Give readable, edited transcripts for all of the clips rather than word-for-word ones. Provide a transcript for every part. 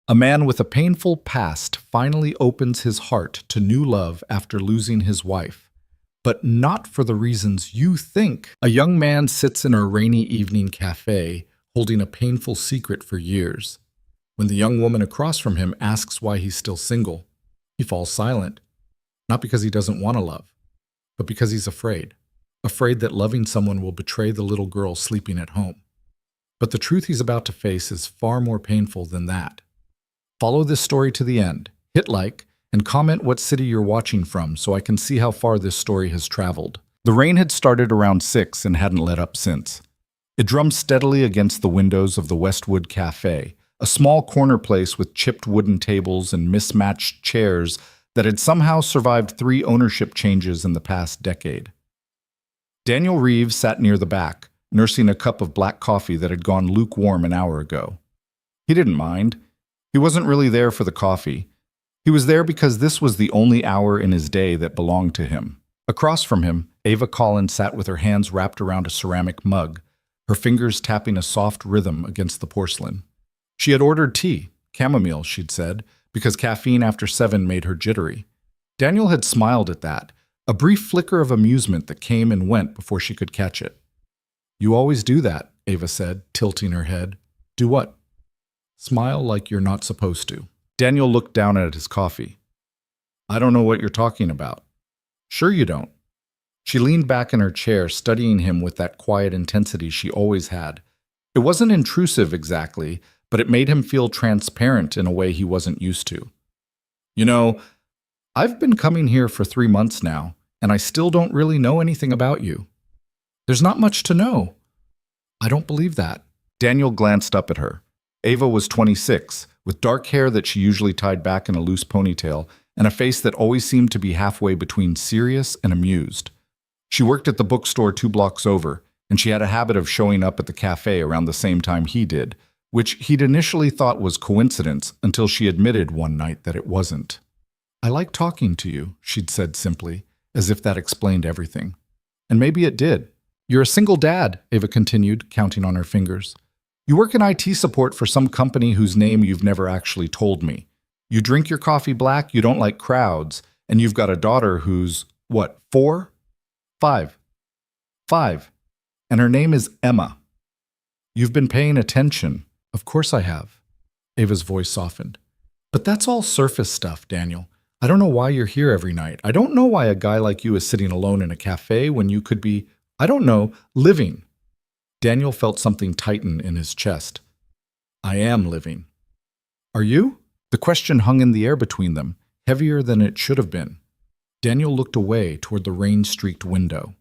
A man with a painful past finally opens his heart to new love after losing his wife, but not for the reasons you think. A young man sits in a rainy evening cafe, holding a painful secret for years. When the young woman across from him asks why he's still single, he falls silent, not because he doesn't want to love, but because he's afraid. Afraid that loving someone will betray the little girl sleeping at home. But the truth he's about to face is far more painful than that. Follow this story to the end, hit like, and comment what city you're watching from so I can see how far this story has traveled. The rain had started around 6 and hadn't let up since. It drummed steadily against the windows of the Westwood Cafe, a small corner place with chipped wooden tables and mismatched chairs that had somehow survived 3 ownership changes in the past decade. Daniel Reeves sat near the back, nursing a cup of black coffee that had gone lukewarm an hour ago. He didn't mind. He wasn't really there for the coffee. He was there because this was the only hour in his day that belonged to him. Across from him, Ava Collins sat with her hands wrapped around a ceramic mug, her fingers tapping a soft rhythm against the porcelain. She had ordered tea, chamomile, she'd said, because caffeine after 7 made her jittery. Daniel had smiled at that, a brief flicker of amusement that came and went before she could catch it. "You always do that," Ava said, tilting her head. "Do what?" "Smile like you're not supposed to." Daniel looked down at his coffee. "I don't know what you're talking about." "Sure you don't." She leaned back in her chair, studying him with that quiet intensity she always had. It wasn't intrusive exactly, but it made him feel transparent in a way he wasn't used to. "You know, I've been coming here for 3 months now, and I still don't really know anything about you." "There's not much to know." "I don't believe that." Daniel glanced up at her. Ava was 26, with dark hair that she usually tied back in a loose ponytail, and a face that always seemed to be halfway between serious and amused. She worked at the bookstore 2 blocks over, and she had a habit of showing up at the cafe around the same time he did, which he'd initially thought was coincidence until she admitted one night that it wasn't. "I like talking to you," she'd said simply, as if that explained everything. And maybe it did. "You're a single dad," Ava continued, counting on her fingers. "You work in IT support for some company whose name you've never actually told me. You drink your coffee black, you don't like crowds, and you've got a daughter who's, what, 4? 5. 5. And her name is Emma. You've been paying attention." "Of course I have." Ava's voice softened. "But that's all surface stuff, Daniel. I don't know why you're here every night. I don't know why a guy like you is sitting alone in a cafe when you could be, I don't know, living." Daniel felt something tighten in his chest. "I am living." "Are you?" The question hung in the air between them, heavier than it should have been. Daniel looked away toward the rain-streaked window.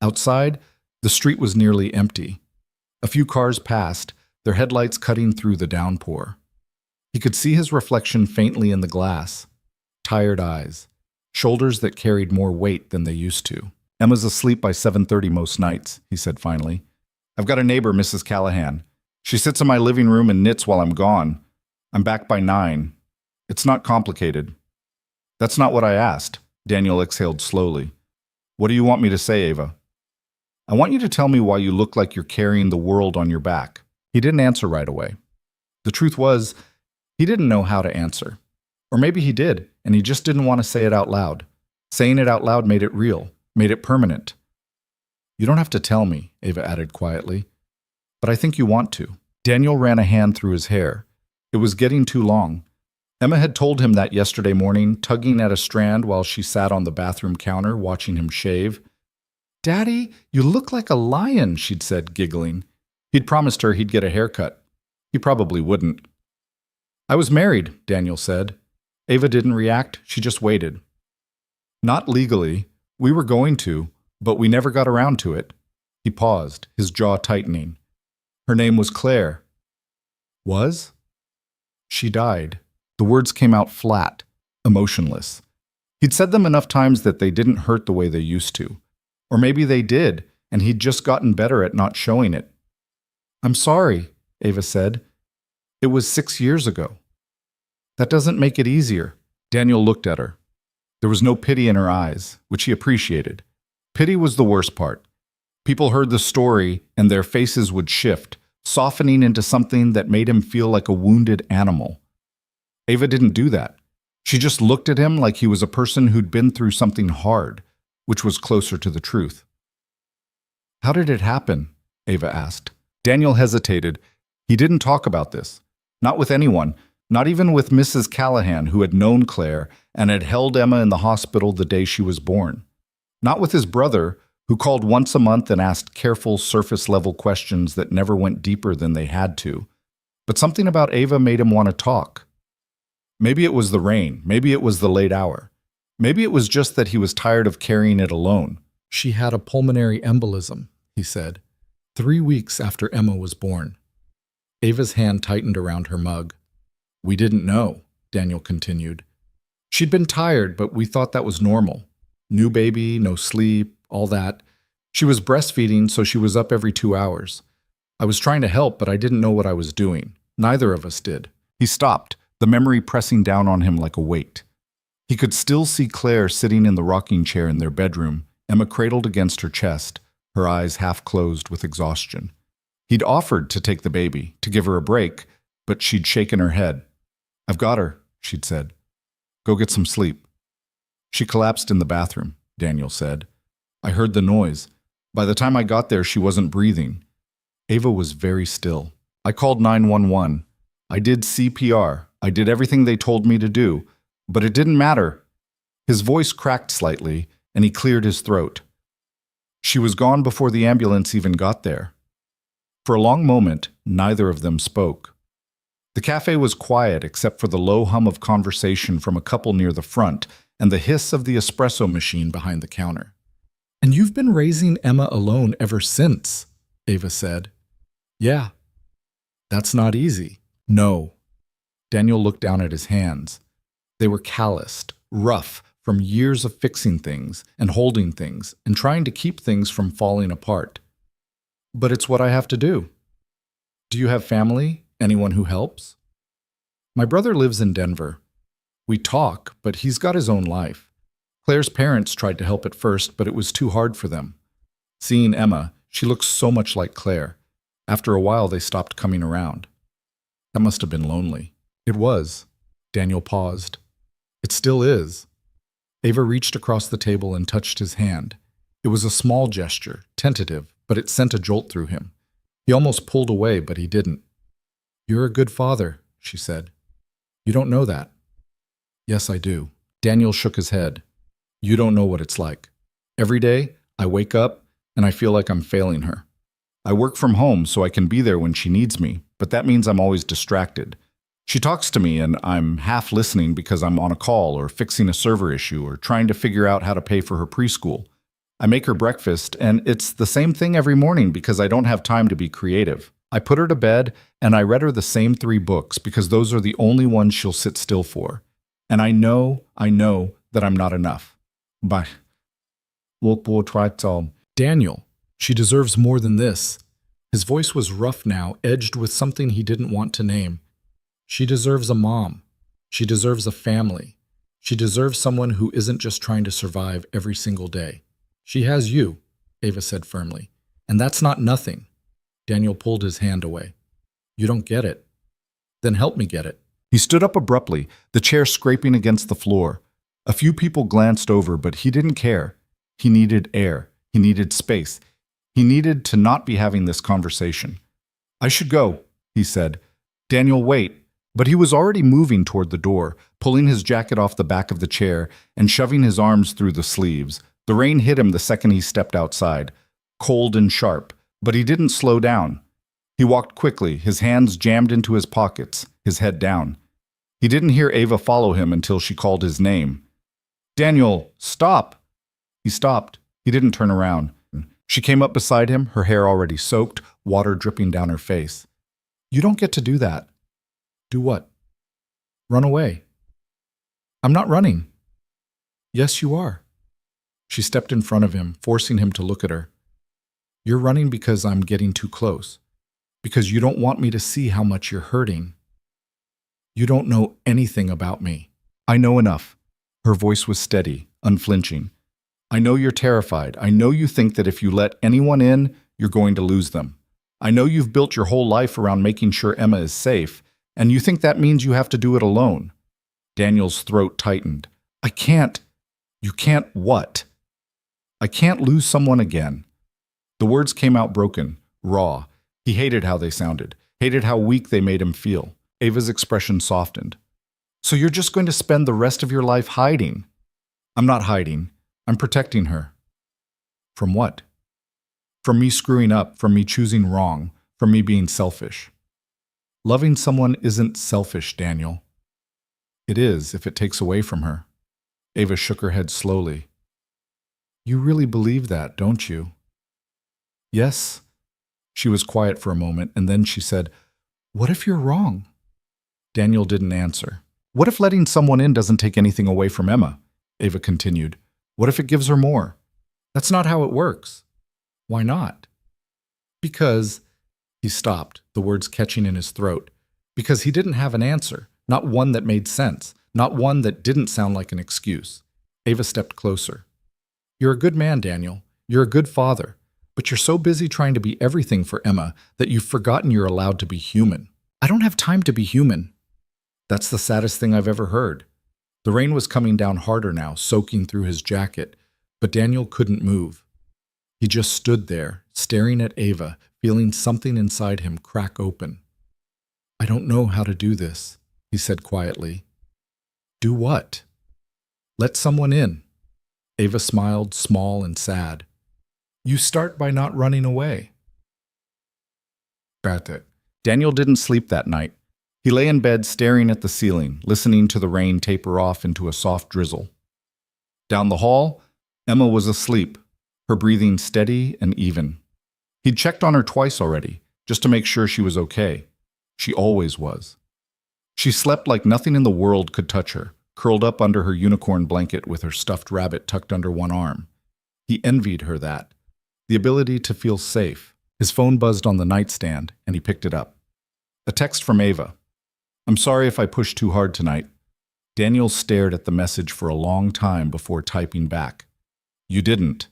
Outside, the street was nearly empty. A few cars passed, their headlights cutting through the downpour. He could see his reflection faintly in the glass. Tired eyes, shoulders that carried more weight than they used to. "Emma's asleep by 7:30 most nights," he said finally. "I've got a neighbor, Mrs. Callahan. She sits in my living room and knits while I'm gone. I'm back by 9. It's not complicated." "That's not what I asked." Daniel exhaled slowly. "What do you want me to say, Ava?" "I want you to tell me why you look like you're carrying the world on your back." He didn't answer right away. The truth was, he didn't know how to answer. Or maybe he did, and he just didn't want to say it out loud. Saying it out loud made it real, made it permanent. "You don't have to tell me," Ava added quietly. "But I think you want to." Daniel ran a hand through his hair. It was getting too long. Emma had told him that yesterday morning, tugging at a strand while she sat on the bathroom counter watching him shave. "Daddy, you look like a lion," she'd said, giggling. He'd promised her he'd get a haircut. He probably wouldn't. "I was married," Daniel said. Ava didn't react, she just waited. "Not legally. We were going to, but we never got around to it." He paused, his jaw tightening. "Her name was Claire." "Was?" "She died." The words came out flat, emotionless. He'd said them enough times that they didn't hurt the way they used to. Or maybe they did, and he'd just gotten better at not showing it. "I'm sorry," Ava said. "It was 6 years ago." "That doesn't make it easier." Daniel looked at her. There was no pity in her eyes, which he appreciated. Pity was the worst part. People heard the story, and their faces would shift, softening into something that made him feel like a wounded animal. Ava didn't do that. She just looked at him like he was a person who'd been through something hard, which was closer to the truth. How did it happen? Ava asked. Daniel hesitated. He didn't talk about this. Not with anyone, not even with Mrs. Callahan, who had known Claire and had held Emma in the hospital the day she was born. Not with his brother, who called once a month and asked careful, surface-level questions that never went deeper than they had to. But something about Ava made him want to talk. Maybe it was the rain. Maybe it was the late hour. Maybe it was just that he was tired of carrying it alone. She had a pulmonary embolism, he said, 3 weeks after Emma was born. Ava's hand tightened around her mug. We didn't know, Daniel continued. She'd been tired, but we thought that was normal. New baby, no sleep, all that. She was breastfeeding, so she was up every 2 hours. I was trying to help, but I didn't know what I was doing. Neither of us did. He stopped, the memory pressing down on him like a weight. He could still see Claire sitting in the rocking chair in their bedroom, Emma cradled against her chest, her eyes half closed with exhaustion. He'd offered to take the baby, to give her a break, but she'd shaken her head. I've got her, she'd said. Go get some sleep. She collapsed in the bathroom, Daniel said. I heard the noise. By the time I got there, she wasn't breathing. Ava was very still. I called 911. I did CPR. I did everything they told me to do, but it didn't matter. His voice cracked slightly, and he cleared his throat. She was gone before the ambulance even got there. For a long moment, neither of them spoke. The cafe was quiet except for the low hum of conversation from a couple near the front and the hiss of the espresso machine behind the counter. And you've been raising Emma alone ever since, Ava said. Yeah. That's not easy. No. Daniel looked down at his hands. They were calloused, rough, from years of fixing things and holding things and trying to keep things from falling apart. But it's what I have to do. Do you have family? Anyone who helps? My brother lives in Denver. We talk, but he's got his own life. Claire's parents tried to help at first, but it was too hard for them. Seeing Emma, she looks so much like Claire. After a while, they stopped coming around. That must have been lonely. It was. Daniel paused. It still is. Ava reached across the table and touched his hand. It was a small gesture, tentative, but it sent a jolt through him. He almost pulled away, but he didn't. You're a good father, she said. You don't know that. Yes, I do. Daniel shook his head. You don't know what it's like. Every day, I wake up and I feel like I'm failing her. I work from home so I can be there when she needs me, but that means I'm always distracted. She talks to me and I'm half listening because I'm on a call or fixing a server issue or trying to figure out how to pay for her preschool. I make her breakfast and it's the same thing every morning because I don't have time to be creative. I put her to bed and I read her the same 3 books because those are the only ones she'll sit still for. And I know that I'm not enough. But we'll try to. Daniel, she deserves more than this. His voice was rough now, edged with something he didn't want to name. She deserves a mom. She deserves a family. She deserves someone who isn't just trying to survive every single day. She has you, Ava said firmly. And that's not nothing. Daniel pulled his hand away. You don't get it. Then help me get it. He stood up abruptly, the chair scraping against the floor. A few people glanced over, but he didn't care. He needed air. He needed space. He needed to not be having this conversation. I should go, he said. Daniel, wait. But he was already moving toward the door, pulling his jacket off the back of the chair and shoving his arms through the sleeves. The rain hit him the second he stepped outside, cold and sharp, but he didn't slow down. He walked quickly, his hands jammed into his pockets, his head down. He didn't hear Ava follow him until she called his name. Daniel, stop! He stopped. He didn't turn around. She came up beside him, her hair already soaked, water dripping down her face. You don't get to do that. Do what? Run away. I'm not running. Yes, you are. She stepped in front of him, forcing him to look at her. You're running because I'm getting too close. Because you don't want me to see how much you're hurting. You don't know anything about me. I know enough. Her voice was steady, unflinching. I know you're terrified. I know you think that if you let anyone in, you're going to lose them. I know you've built your whole life around making sure Emma is safe, and you think that means you have to do it alone. Daniel's throat tightened. I can't. You can't what? I can't lose someone again. The words came out broken, raw. He hated how they sounded, hated how weak they made him feel. Ava's expression softened. So you're just going to spend the rest of your life hiding? I'm not hiding. I'm protecting her. From what? From me screwing up, from me choosing wrong, from me being selfish. Loving someone isn't selfish, Daniel. It is if it takes away from her. Ava shook her head slowly. You really believe that, don't you? Yes. She was quiet for a moment, and then she said, What if you're wrong? Daniel didn't answer. What if letting someone in doesn't take anything away from Emma? Ava continued. What if it gives her more? That's not how it works. Why not? Because, he stopped, the words catching in his throat, because he didn't have an answer, not one that made sense, not one that didn't sound like an excuse. Ava stepped closer. You're a good man, Daniel. You're a good father. But you're so busy trying to be everything for Emma that you've forgotten you're allowed to be human. I don't have time to be human. That's the saddest thing I've ever heard. The rain was coming down harder now, soaking through his jacket, but Daniel couldn't move. He just stood there, staring at Ava, feeling something inside him crack open. I don't know how to do this, he said quietly. Do what? Let someone in. Ava smiled, small and sad. You start by not running away. That's it. Daniel didn't sleep that night. He lay in bed staring at the ceiling, listening to the rain taper off into a soft drizzle. Down the hall, Emma was asleep, her breathing steady and even. He'd checked on her twice already, just to make sure she was okay. She always was. She slept like nothing in the world could touch her, curled up under her unicorn blanket with her stuffed rabbit tucked under one arm. He envied her that. The ability to feel safe. His phone buzzed on the nightstand, and he picked it up. A text from Ava. I'm sorry if I pushed too hard tonight. Daniel stared at the message for a long time before typing back. You didn't.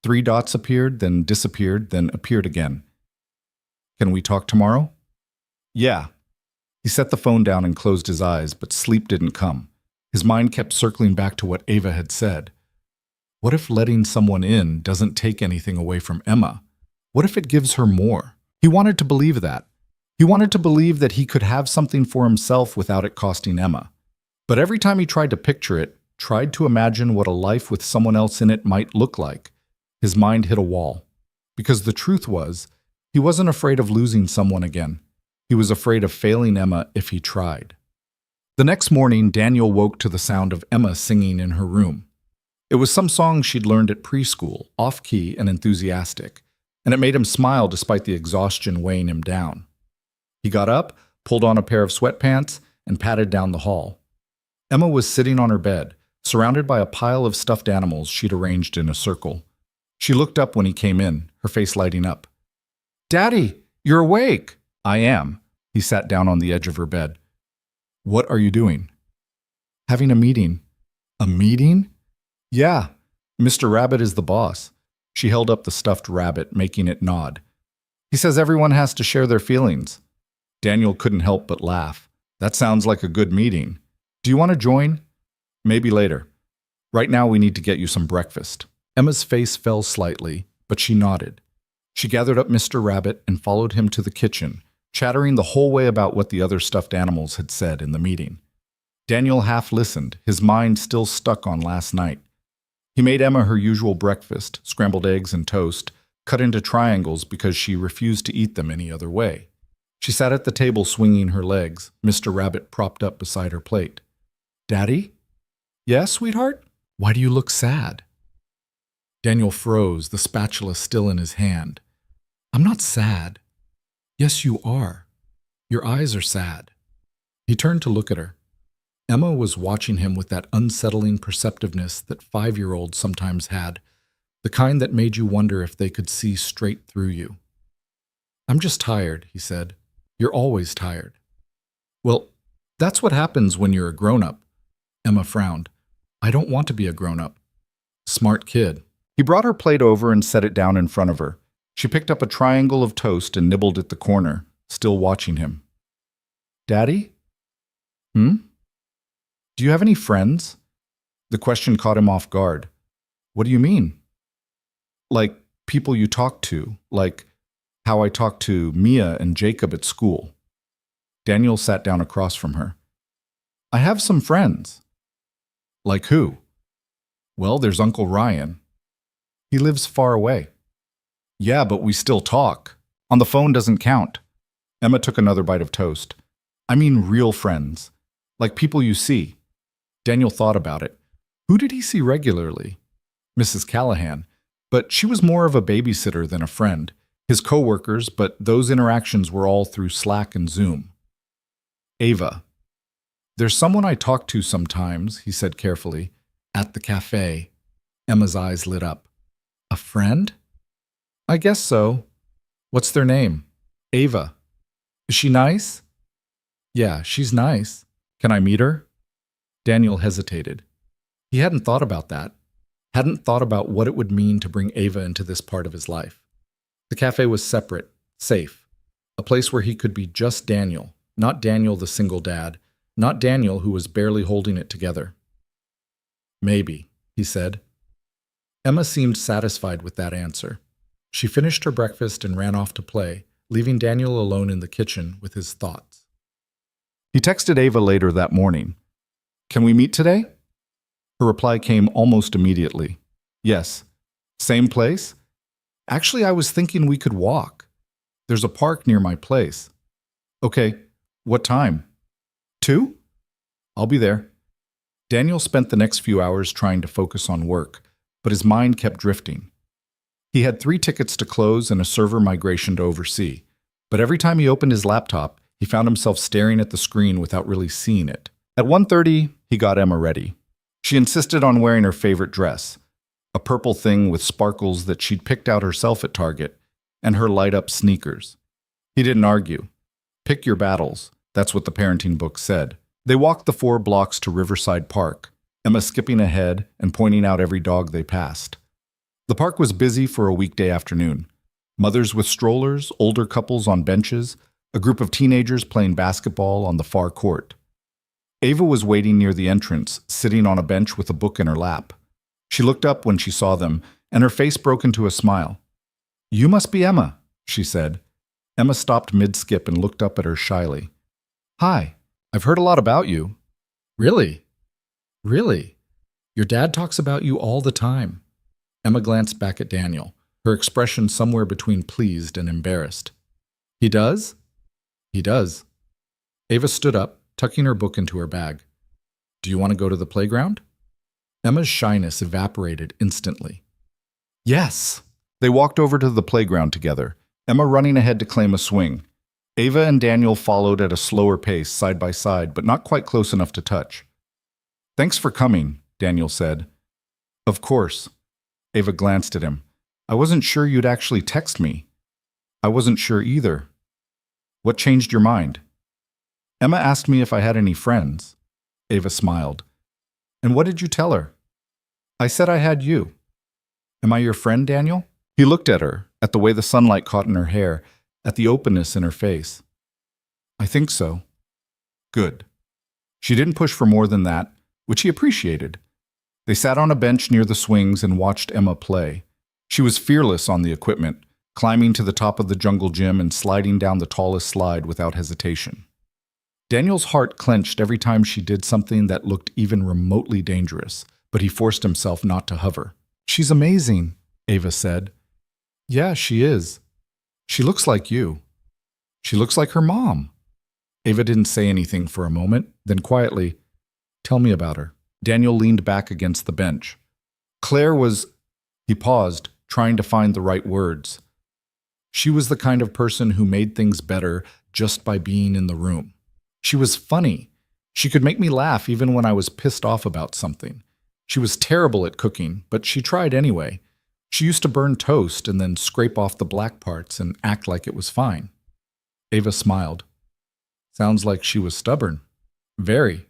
3 dots appeared, then disappeared, then appeared again. Can we talk tomorrow? Yeah. He set the phone down and closed his eyes, but sleep didn't come. His mind kept circling back to what Ava had said. What if letting someone in doesn't take anything away from Emma? What if it gives her more? He wanted to believe that. He wanted to believe that he could have something for himself without it costing Emma. But every time he tried to picture it, tried to imagine what a life with someone else in it might look like, his mind hit a wall. Because the truth was, he wasn't afraid of losing someone again. He was afraid of failing Emma if he tried. The next morning, Daniel woke to the sound of Emma singing in her room. It was some song she'd learned at preschool, off-key and enthusiastic, and it made him smile despite the exhaustion weighing him down. He got up, pulled on a pair of sweatpants, and padded down the hall. Emma was sitting on her bed, surrounded by a pile of stuffed animals she'd arranged in a circle. She looked up when he came in, her face lighting up. Daddy, you're awake! I am. He sat down on the edge of her bed. What are you doing? Having a meeting. A meeting? Yeah, Mr. Rabbit is the boss. She held up the stuffed rabbit, making it nod. He says everyone has to share their feelings. Daniel couldn't help but laugh. That sounds like a good meeting. Do you want to join? Maybe later. Right now we need to get you some breakfast. Emma's face fell slightly, but she nodded. She gathered up Mr. Rabbit and followed him to the kitchen, chattering the whole way about what the other stuffed animals had said in the meeting. Daniel half listened, his mind still stuck on last night. He made Emma her usual breakfast, scrambled eggs and toast, cut into triangles because she refused to eat them any other way. She sat at the table swinging her legs, Mr. Rabbit propped up beside her plate. Daddy? Yes, sweetheart? Why do you look sad? Daniel froze, the spatula still in his hand. I'm not sad. Yes, you are. Your eyes are sad. He turned to look at her. Emma was watching him with that unsettling perceptiveness that 5-year-olds sometimes had, the kind that made you wonder if they could see straight through you. I'm just tired, he said. You're always tired. Well, that's what happens when you're a grown-up. Emma frowned. I don't want to be a grown-up. Smart kid. He brought her plate over and set it down in front of her. She picked up a triangle of toast and nibbled at the corner, still watching him. Daddy? Do you have any friends? The question caught him off guard. What do you mean? Like people you talk to, like how I talked to Mia and Jacob at school. Daniel sat down across from her. I have some friends. Like who? Well, there's Uncle Ryan. He lives far away. Yeah, but we still talk. On the phone doesn't count. Emma took another bite of toast. I mean real friends. Like people you see. Daniel thought about it. Who did he see regularly? Mrs. Callahan. But she was more of a babysitter than a friend. His coworkers, but those interactions were all through Slack and Zoom. Ava. There's someone I talk to sometimes, he said carefully. At the cafe. Emma's eyes lit up. A friend? I guess so. What's their name? Ava. Is she nice? Yeah, she's nice. Can I meet her? Daniel hesitated. He hadn't thought about that. Hadn't thought about what it would mean to bring Ava into this part of his life. The cafe was separate, safe. A place where he could be just Daniel, not Daniel the single dad, not Daniel who was barely holding it together. Maybe, he said. Emma seemed satisfied with that answer. She finished her breakfast and ran off to play, leaving Daniel alone in the kitchen with his thoughts. He texted Ava later that morning. Can we meet today? Her reply came almost immediately. Yes. Same place? Actually, I was thinking we could walk. There's a park near my place. Okay. What time? 2? I'll be there. Daniel spent the next few hours trying to focus on work, but his mind kept drifting. He had 3 tickets to close and a server migration to oversee, but every time he opened his laptop, he found himself staring at the screen without really seeing it. At 1:30, he got Emma ready. She insisted on wearing her favorite dress, a purple thing with sparkles that she'd picked out herself at Target, and her light-up sneakers. He didn't argue. Pick your battles, that's what the parenting book said. They walked the 4 blocks to Riverside Park, Emma skipping ahead and pointing out every dog they passed. The park was busy for a weekday afternoon. Mothers with strollers, older couples on benches, a group of teenagers playing basketball on the far court. Ava was waiting near the entrance, sitting on a bench with a book in her lap. She looked up when she saw them, and her face broke into a smile. You must be Emma, she said. Emma stopped mid-skip and looked up at her shyly. Hi, I've heard a lot about you. Really? Really? Your dad talks about you all the time. Emma glanced back at Daniel, her expression somewhere between pleased and embarrassed. He does? He does. Ava stood up, tucking her book into her bag. Do you want to go to the playground? Emma's shyness evaporated instantly. Yes. They walked over to the playground together, Emma running ahead to claim a swing. Ava and Daniel followed at a slower pace, side by side, but not quite close enough to touch. Thanks for coming, Daniel said. Of course. Ava glanced at him. I wasn't sure you'd actually text me. I wasn't sure either. What changed your mind? Emma asked me if I had any friends. Ava smiled. And what did you tell her? I said I had you. Am I your friend, Daniel? He looked at her, at the way the sunlight caught in her hair, at the openness in her face. I think so. Good. She didn't push for more than that, which he appreciated. They sat on a bench near the swings and watched Emma play. She was fearless on the equipment, climbing to the top of the jungle gym and sliding down the tallest slide without hesitation. Daniel's heart clenched every time she did something that looked even remotely dangerous, but he forced himself not to hover. She's amazing, Ava said. Yeah, she is. She looks like you. She looks like her mom. Ava didn't say anything for a moment, then quietly, Tell me about her. Daniel leaned back against the bench. Claire was... He paused, trying to find the right words. She was the kind of person who made things better just by being in the room. She was funny. She could make me laugh even when I was pissed off about something. She was terrible at cooking, but she tried anyway. She used to burn toast and then scrape off the black parts and act like it was fine. Ava smiled. Sounds like she was stubborn. Very.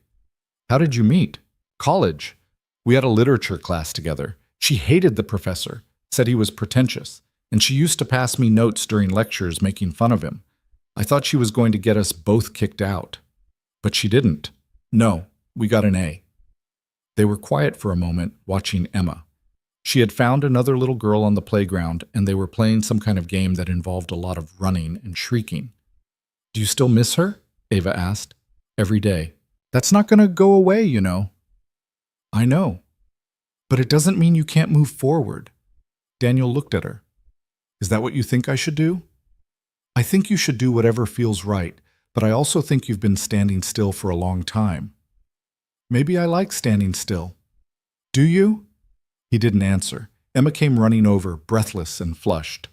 How did you meet? College. We had a literature class together. She hated the professor, said he was pretentious, and she used to pass me notes during lectures making fun of him. I thought she was going to get us both kicked out. But she didn't. No, We got an A. They were quiet for a moment, watching Emma. She had found another little girl on the playground, and they were playing some kind of game that involved a lot of running and shrieking. Do you still miss her? Ava asked. Every day. That's not going to go away, you know. I know. But it doesn't mean you can't move forward. Daniel looked at her. Is that what you think I should do? I think you should do whatever feels right, but I also think you've been standing still for a long time. Maybe I like standing still. Do you? He didn't answer. Emma came running over, breathless and flushed.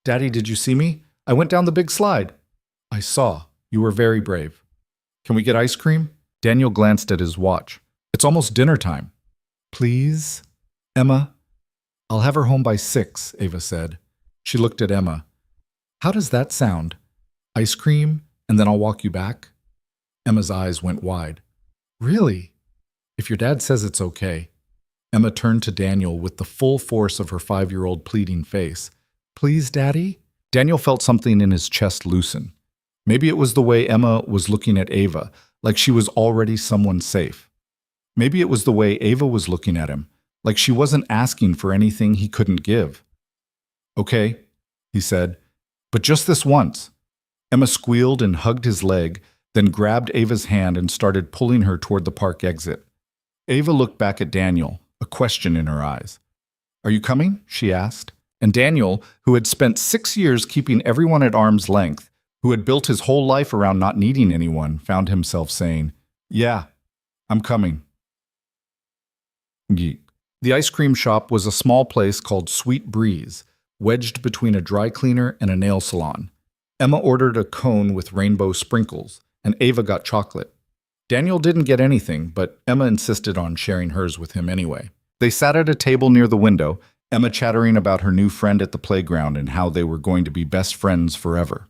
Daddy, did you see me? I went down the big slide. I saw. You were very brave. Can we get ice cream? Daniel glanced at his watch. It's almost dinner time. Please? Emma? I'll have her home by 6, Ava said. She looked at Emma. How does that sound? Ice cream, and then I'll walk you back? Emma's eyes went wide. Really? If your dad says it's okay. Emma turned to Daniel with the full force of her 5-year-old pleading face. Please, Daddy? Daniel felt something in his chest loosen. Maybe it was the way Emma was looking at Ava, like she was already someone safe. Maybe it was the way Ava was looking at him, like she wasn't asking for anything he couldn't give. Okay, he said, but just this once. Emma squealed and hugged his leg, then grabbed Ava's hand and started pulling her toward the park exit. Ava looked back at Daniel, a question in her eyes. Are you coming? She asked. And Daniel, who had spent 6 years keeping everyone at arm's length, who had built his whole life around not needing anyone, found himself saying, Yeah, I'm coming. Geek. The ice cream shop was a small place called Sweet Breeze, wedged between a dry cleaner and a nail salon. Emma ordered a cone with rainbow sprinkles, and Ava got chocolate. Daniel didn't get anything, but Emma insisted on sharing hers with him anyway. They sat at a table near the window, Emma chattering about her new friend at the playground and how they were going to be best friends forever.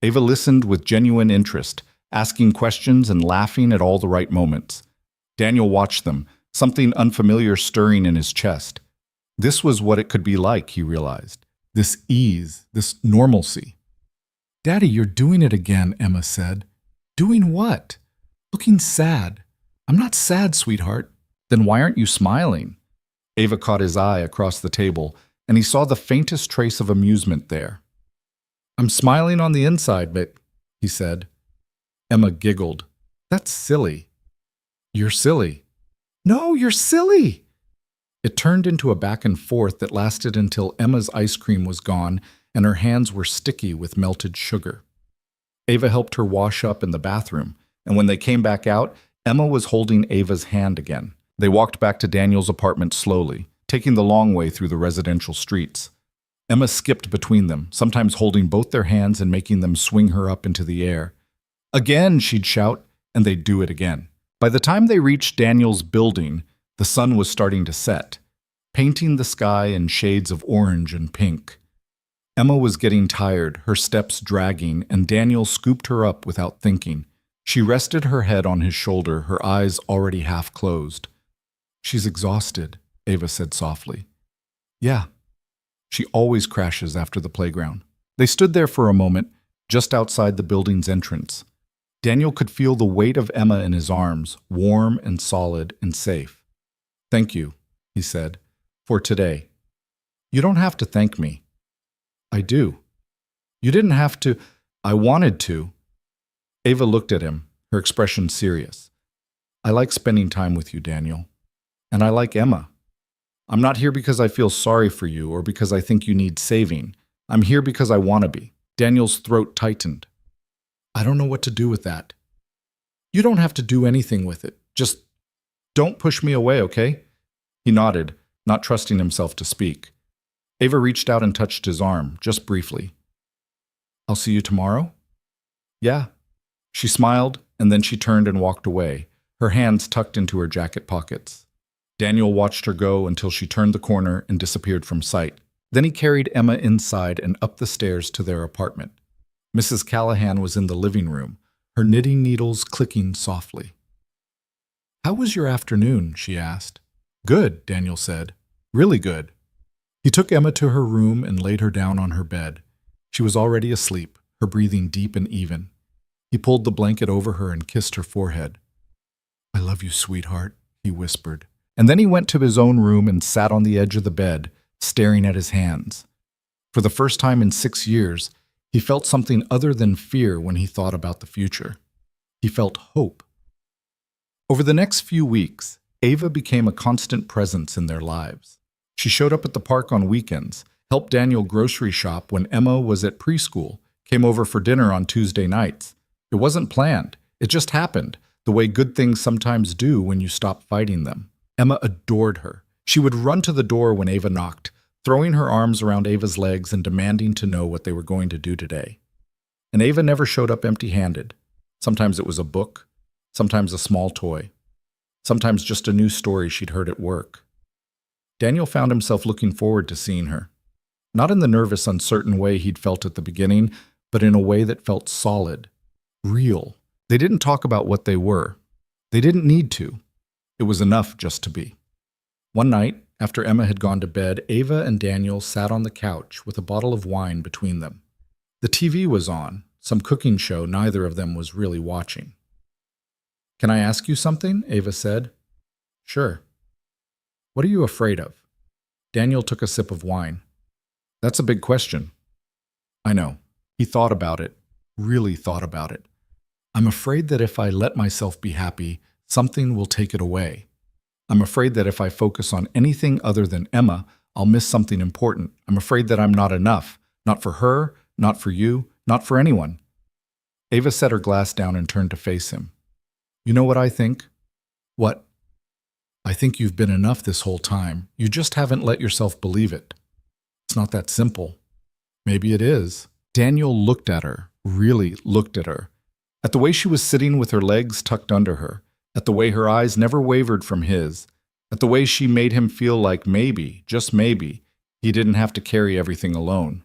Ava listened with genuine interest, asking questions and laughing at all the right moments. Daniel watched them, something unfamiliar stirring in his chest. This was what it could be like, he realized. This ease, this normalcy. Daddy, you're doing it again, Emma said. Doing what? Looking sad. I'm not sad, sweetheart. Then why aren't you smiling? Ava caught his eye across the table, and he saw the faintest trace of amusement there. I'm smiling on the inside, but, he said. Emma giggled. That's silly. You're silly. No, you're silly. It turned into a back and forth that lasted until Emma's ice cream was gone and her hands were sticky with melted sugar. Ava helped her wash up in the bathroom, and when they came back out, Emma was holding Ava's hand again. They walked back to Daniel's apartment slowly, taking the long way through the residential streets. Emma skipped between them, sometimes holding both their hands and making them swing her up into the air. Again, she'd shout, and they'd do it again. By the time they reached Daniel's building, the sun was starting to set, painting the sky in shades of orange and pink. Emma was getting tired, her steps dragging, and Daniel scooped her up without thinking. She rested her head on his shoulder, her eyes already half closed. She's exhausted, Ava said softly. Yeah. She always crashes after the playground. They stood there for a moment, just outside the building's entrance. Daniel could feel the weight of Emma in his arms, warm and solid and safe. Thank you, he said, for today. You don't have to thank me. I do. You didn't have to. I wanted to. Ava looked at him, her expression serious. I like spending time with you, Daniel. And I like Emma. I'm not here because I feel sorry for you or because I think you need saving. I'm here because I want to be. Daniel's throat tightened. I don't know what to do with that. You don't have to do anything with it. Just don't push me away, okay? He nodded, not trusting himself to speak. Ava reached out and touched his arm, just briefly. I'll see you tomorrow? Yeah. She smiled, and then she turned and walked away, her hands tucked into her jacket pockets. Daniel watched her go until she turned the corner and disappeared from sight. Then he carried Emma inside and up the stairs to their apartment. Mrs. Callahan was in the living room, her knitting needles clicking softly. How was your afternoon? She asked. Good, Daniel said. Really good. He took Emma to her room and laid her down on her bed. She was already asleep, her breathing deep and even. He pulled the blanket over her and kissed her forehead. I love love you, sweetheart," he whispered. And then he went to his own room and sat on the edge of the bed, staring at his hands. For the first time in 6 years, he felt something other than fear when he thought about the future. He felt hope. Over the next few weeks, Ava became a constant presence in their lives. She showed up at the park on weekends, helped Daniel grocery shop when Emma was at preschool, came over for dinner on Tuesday nights. It wasn't planned. It just happened, the way good things sometimes do when you stop fighting them. Emma adored her. She would run to the door when Ava knocked, throwing her arms around Ava's legs and demanding to know what they were going to do today. And Ava never showed up empty-handed. Sometimes it was a book, sometimes a small toy, sometimes just a new story she'd heard at work. Daniel found himself looking forward to seeing her. Not in the nervous, uncertain way he'd felt at the beginning, but in a way that felt solid, real. They didn't talk about what they were. They didn't need to. It was enough just to be. One night, after Emma had gone to bed, Ava and Daniel sat on the couch with a bottle of wine between them. The TV was on, some cooking show neither of them was really watching. "Can I ask you something?" Ava said. "Sure." "What are you afraid of?" Daniel took a sip of wine. "That's a big question." "I know." He thought about it, really thought about it. "I'm afraid that if I let myself be happy, something will take it away. I'm afraid that if I focus on anything other than Emma, I'll miss something important. I'm afraid that I'm not enough. Not for her, not for you, not for anyone." Ava set her glass down and turned to face him. "You know what I think?" "What?" "I think you've been enough this whole time. You just haven't let yourself believe it." "It's not that simple." "Maybe it is." Daniel looked at her, really looked at her, at the way she was sitting with her legs tucked under her, at the way her eyes never wavered from his, at the way she made him feel like maybe, just maybe, he didn't have to carry everything alone.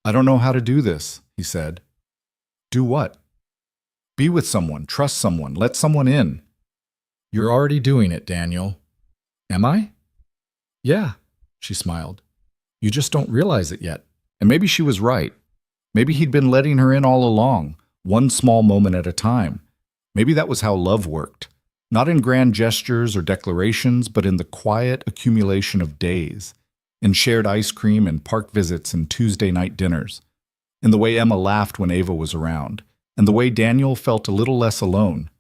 "I don't know how to do this," he said. "Do what?" "Be with someone, trust someone, let someone in." "You're already doing it, Daniel." "Am I?" "Yeah," she smiled. "You just don't realize it yet." And maybe she was right. Maybe he'd been letting her in all along, one small moment at a time. Maybe that was how love worked. Not in grand gestures or declarations, but in the quiet accumulation of days, in shared ice cream and park visits and Tuesday night dinners, in the way Emma laughed when Ava was around, and the way Daniel felt a little less alone.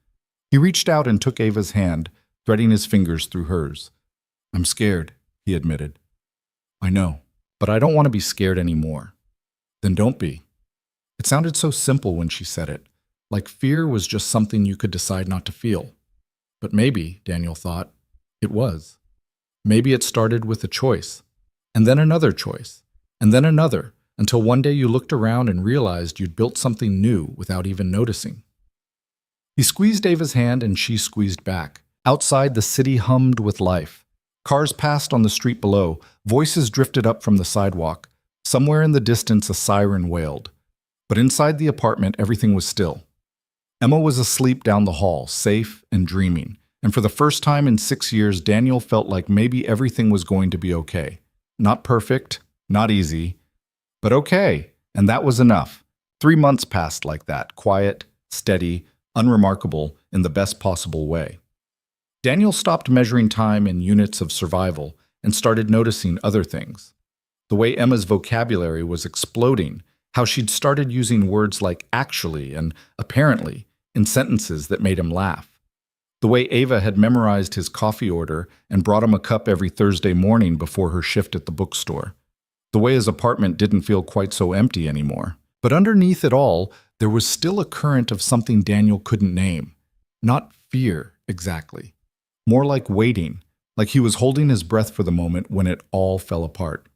He reached out and took Ava's hand, threading his fingers through hers. "I'm scared," he admitted. "I know, but I don't want to be scared anymore." "Then don't be." It sounded so simple when she said it, like fear was just something you could decide not to feel. But maybe, Daniel thought, it was. Maybe it started with a choice, and then another choice, and then another, until one day you looked around and realized you'd built something new without even noticing. He squeezed Ava's hand and she squeezed back. Outside, the city hummed with life. Cars passed on the street below, voices drifted up from the sidewalk. Somewhere in the distance, a siren wailed. But inside the apartment, everything was still. Emma was asleep down the hall, safe and dreaming. And for the first time in 6 years, Daniel felt like maybe everything was going to be okay. Not perfect, not easy, but okay. And that was enough. 3 months passed like that, quiet, steady, unremarkable in the best possible way. Daniel stopped measuring time in units of survival and started noticing other things. The way Emma's vocabulary was exploding, how she'd started using words like actually and apparently in sentences that made him laugh. The way Ava had memorized his coffee order and brought him a cup every Thursday morning before her shift at the bookstore. The way his apartment didn't feel quite so empty anymore. But underneath it all, there was still a current of something Daniel couldn't name. Not fear, exactly. More like waiting, like he was holding his breath for the moment when it all fell apart.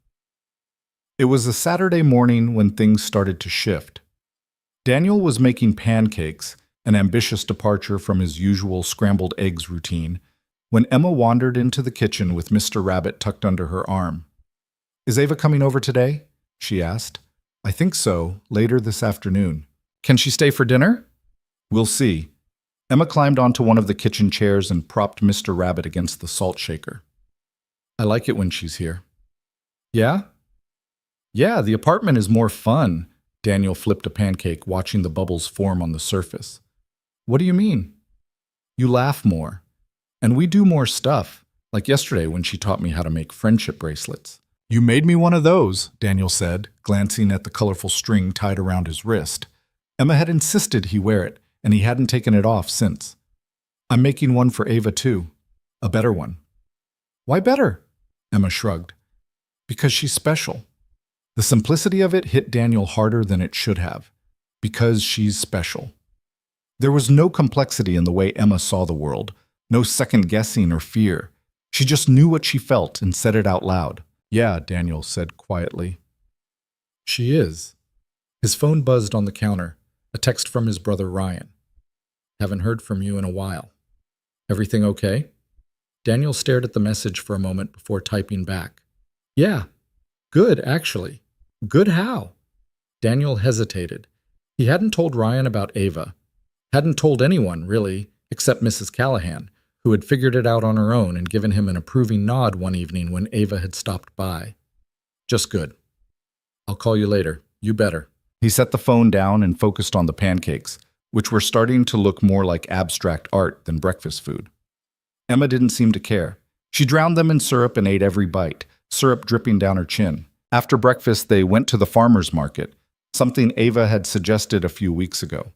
It was a Saturday morning when things started to shift. Daniel was making pancakes, an ambitious departure from his usual scrambled eggs routine, when Emma wandered into the kitchen with Mr. Rabbit tucked under her arm. "Is Ava coming over today?" she asked. "I think so, later this afternoon." "Can she stay for dinner?" "We'll see." Emma climbed onto one of the kitchen chairs and propped Mr. Rabbit against the salt shaker. "I like it when she's here." "Yeah?" "Yeah, the apartment is more fun." Daniel flipped a pancake, watching the bubbles form on the surface. "What do you mean?" You laugh more. And we do more stuff, like yesterday when she taught me how to make friendship bracelets. You made me one of those, Daniel said, glancing at the colorful string tied around his wrist. Emma had insisted he wear it, and he hadn't taken it off since. I'm making one for Ava too. A better one. Why better? Emma shrugged. Because she's special. The simplicity of it hit Daniel harder than it should have. Because she's special. There was no complexity in the way Emma saw the world, no second-guessing or fear. She just knew what she felt and said it out loud. Yeah, Daniel said quietly. She is. His phone buzzed on the counter, a text from his brother Ryan. Haven't heard from you in a while. Everything okay? Daniel stared at the message for a moment before typing back. Yeah, good, actually. Good how? Daniel hesitated. He hadn't told Ryan about Ava. Hadn't told anyone, really, except Mrs. Callahan, who had figured it out on her own and given him an approving nod one evening when Ava had stopped by. Just good. I'll call you later. You better. He set the phone down and focused on the pancakes, which were starting to look more like abstract art than breakfast food. Emma didn't seem to care. She drowned them in syrup and ate every bite, syrup dripping down her chin. After breakfast, they went to the farmer's market, something Ava had suggested a few weeks ago.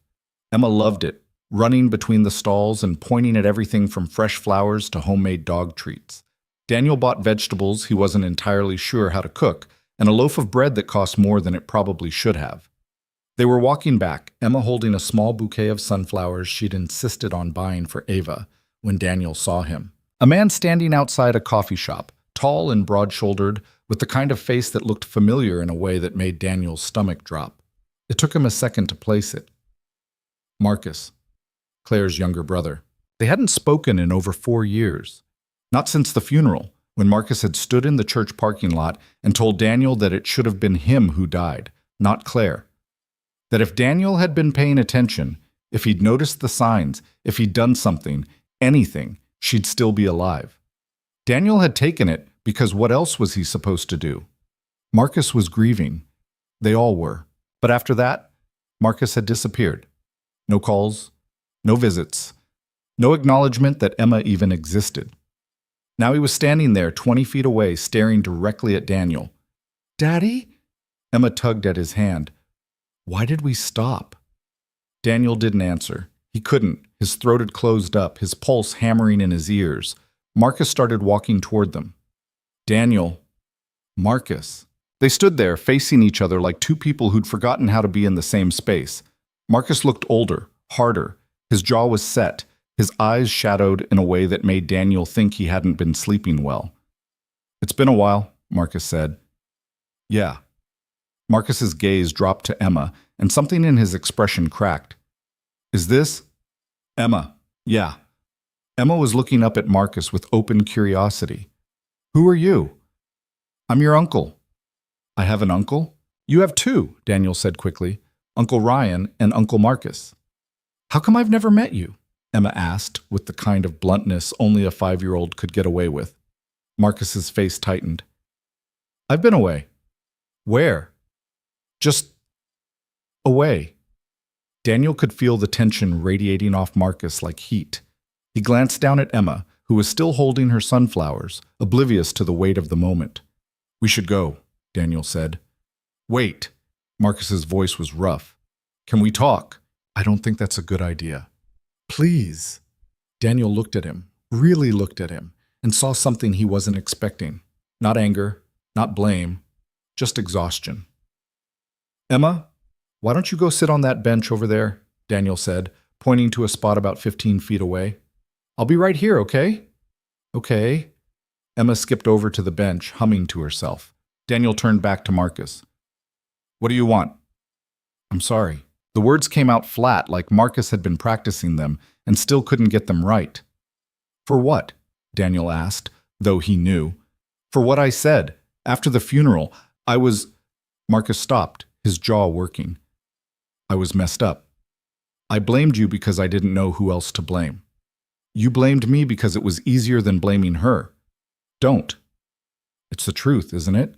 Emma loved it, running between the stalls and pointing at everything from fresh flowers to homemade dog treats. Daniel bought vegetables he wasn't entirely sure how to cook, and a loaf of bread that cost more than it probably should have. They were walking back, Emma holding a small bouquet of sunflowers she'd insisted on buying for Ava, when Daniel saw him. A man standing outside a coffee shop, tall and broad-shouldered, with the kind of face that looked familiar in a way that made Daniel's stomach drop. It took him a second to place it. Marcus, Claire's younger brother. They hadn't spoken in over 4 years. Not since the funeral, when Marcus had stood in the church parking lot and told Daniel that it should have been him who died, not Claire. That if Daniel had been paying attention, if he'd noticed the signs, if he'd done something, anything, she'd still be alive. Daniel had taken it because what else was he supposed to do? Marcus was grieving. They all were. But after that, Marcus had disappeared. No calls, no visits, no acknowledgement that Emma even existed. Now he was standing there 20 feet away, staring directly at Daniel. Daddy? Emma tugged at his hand. Why did we stop? Daniel didn't answer. He couldn't. His throat had closed up, his pulse hammering in his ears. Marcus started walking toward them. Daniel. Marcus. They stood there, facing each other like two people who'd forgotten how to be in the same space. Marcus looked older, harder. His jaw was set, his eyes shadowed in a way that made Daniel think he hadn't been sleeping well. It's been a while, Marcus said. Yeah. Marcus's gaze dropped to Emma, and something in his expression cracked. Is this? Emma. Yeah. Emma was looking up at Marcus with open curiosity. Who are you? I'm your uncle. I have an uncle? You have two, Daniel said quickly. Uncle Ryan and Uncle Marcus. How come I've never met you? Emma asked, with the kind of bluntness only a 5-year-old could get away with. Marcus's face tightened. I've been away. Where? Just away. Daniel could feel the tension radiating off Marcus like heat. He glanced down at Emma, who was still holding her sunflowers, oblivious to the weight of the moment. We should go, Daniel said. Wait. Marcus's voice was rough. Can we talk? I don't think that's a good idea. Please. Daniel looked at him, really looked at him, and saw something he wasn't expecting. Not anger, not blame, just exhaustion. Emma, why don't you go sit on that bench over there? Daniel said, pointing to a spot about 15 feet away. I'll be right here, okay? Okay. Emma skipped over to the bench, humming to herself. Daniel turned back to Marcus. What do you want? I'm sorry. The words came out flat, like Marcus had been practicing them and still couldn't get them right. For what? Daniel asked, though he knew. For what I said. After the funeral, I was... Marcus stopped, his jaw working. I was messed up. I blamed you because I didn't know who else to blame. You blamed me because it was easier than blaming her. Don't. It's the truth, isn't it?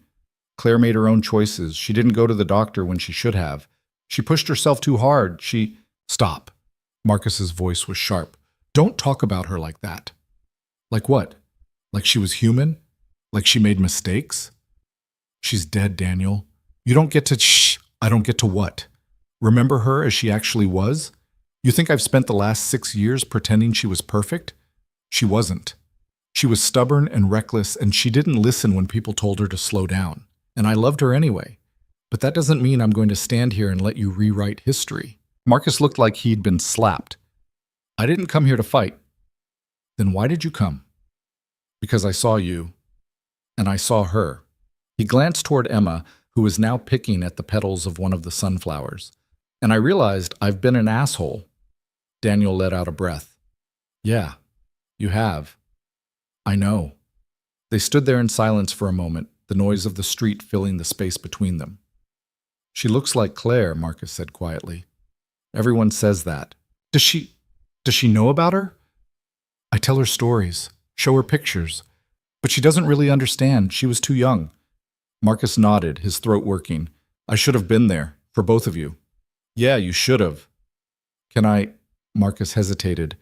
Claire made her own choices. She didn't go to the doctor when she should have. She pushed herself too hard. Stop. Marcus's voice was sharp. Don't talk about her like that. Like what? Like she was human? Like she made mistakes? She's dead, Daniel. You don't get to shh. I don't get to what? Remember her as she actually was? You think I've spent the last 6 years pretending she was perfect? She wasn't. She was stubborn and reckless, and she didn't listen when people told her to slow down. And I loved her anyway. But that doesn't mean I'm going to stand here and let you rewrite history. Marcus looked like he'd been slapped. I didn't come here to fight. Then why did you come? Because I saw you, and I saw her. He glanced toward Emma, who was now picking at the petals of one of the sunflowers. And I realized I've been an asshole. Daniel let out a breath. Yeah, you have. I know. They stood there in silence for a moment, the noise of the street filling the space between them. She looks like Claire, Marcus said quietly. Everyone says that. Does she know about her? I tell her stories, show her pictures, but she doesn't really understand. She was too young. Marcus nodded, his throat working. I should have been there, for both of you. Yeah, you should have. Can I? Marcus hesitated.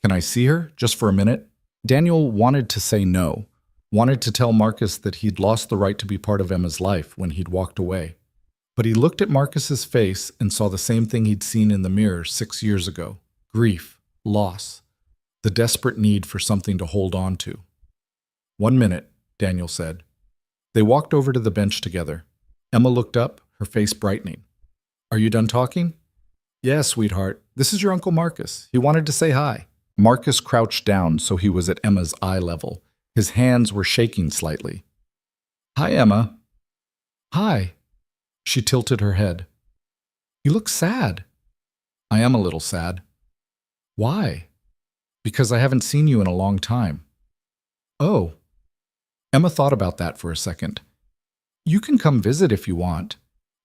Can I see her, just for a minute? Daniel wanted to say no, wanted to tell Marcus that he'd lost the right to be part of Emma's life when he'd walked away. But he looked at Marcus's face and saw the same thing he'd seen in the mirror 6 years ago. Grief, loss, the desperate need for something to hold on to. 1 minute, Daniel said. They walked over to the bench together. Emma looked up, her face brightening. Are you done talking? Yeah, sweetheart. This is your Uncle Marcus. He wanted to say hi. Marcus crouched down so he was at Emma's eye level. His hands were shaking slightly. Hi, Emma. Hi. She tilted her head. You look sad. I am a little sad. Why? Because I haven't seen you in a long time. Oh. Emma thought about that for a second. You can come visit if you want.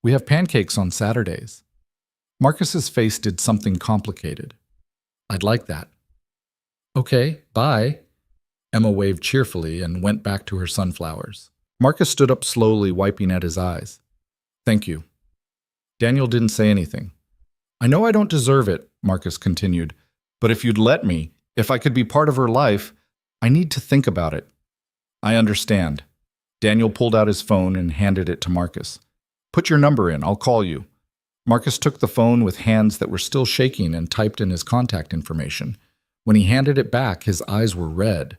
We have pancakes on Saturdays. Marcus's face did something complicated. I'd like that. Okay, bye. Emma waved cheerfully and went back to her sunflowers. Marcus stood up slowly, wiping at his eyes. Thank you. Daniel didn't say anything. I know I don't deserve it, Marcus continued, but if you'd let me, if I could be part of her life, I need to think about it. I understand. Daniel pulled out his phone and handed it to Marcus. Put your number in, I'll call you. Marcus took the phone with hands that were still shaking and typed in his contact information. When he handed it back, his eyes were red.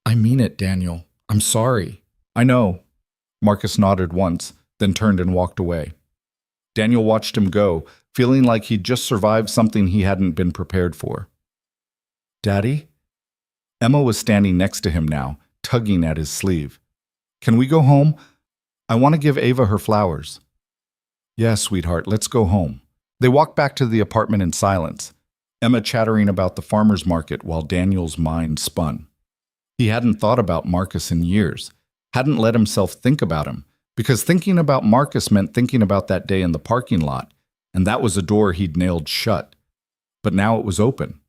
I mean it, Daniel. I'm sorry. I know. Marcus nodded once, then turned and walked away. Daniel watched him go, feeling like he'd just survived something he hadn't been prepared for. Daddy? Emma was standing next to him now, tugging at his sleeve. Can we go home? I want to give Ava her flowers. Yeah, sweetheart, let's go home. They walked back to the apartment in silence, Emma chattering about the farmer's market while Daniel's mind spun. He hadn't thought about Marcus in years, hadn't let himself think about him, because thinking about Marcus meant thinking about that day in the parking lot, and that was a door he'd nailed shut. But now it was open,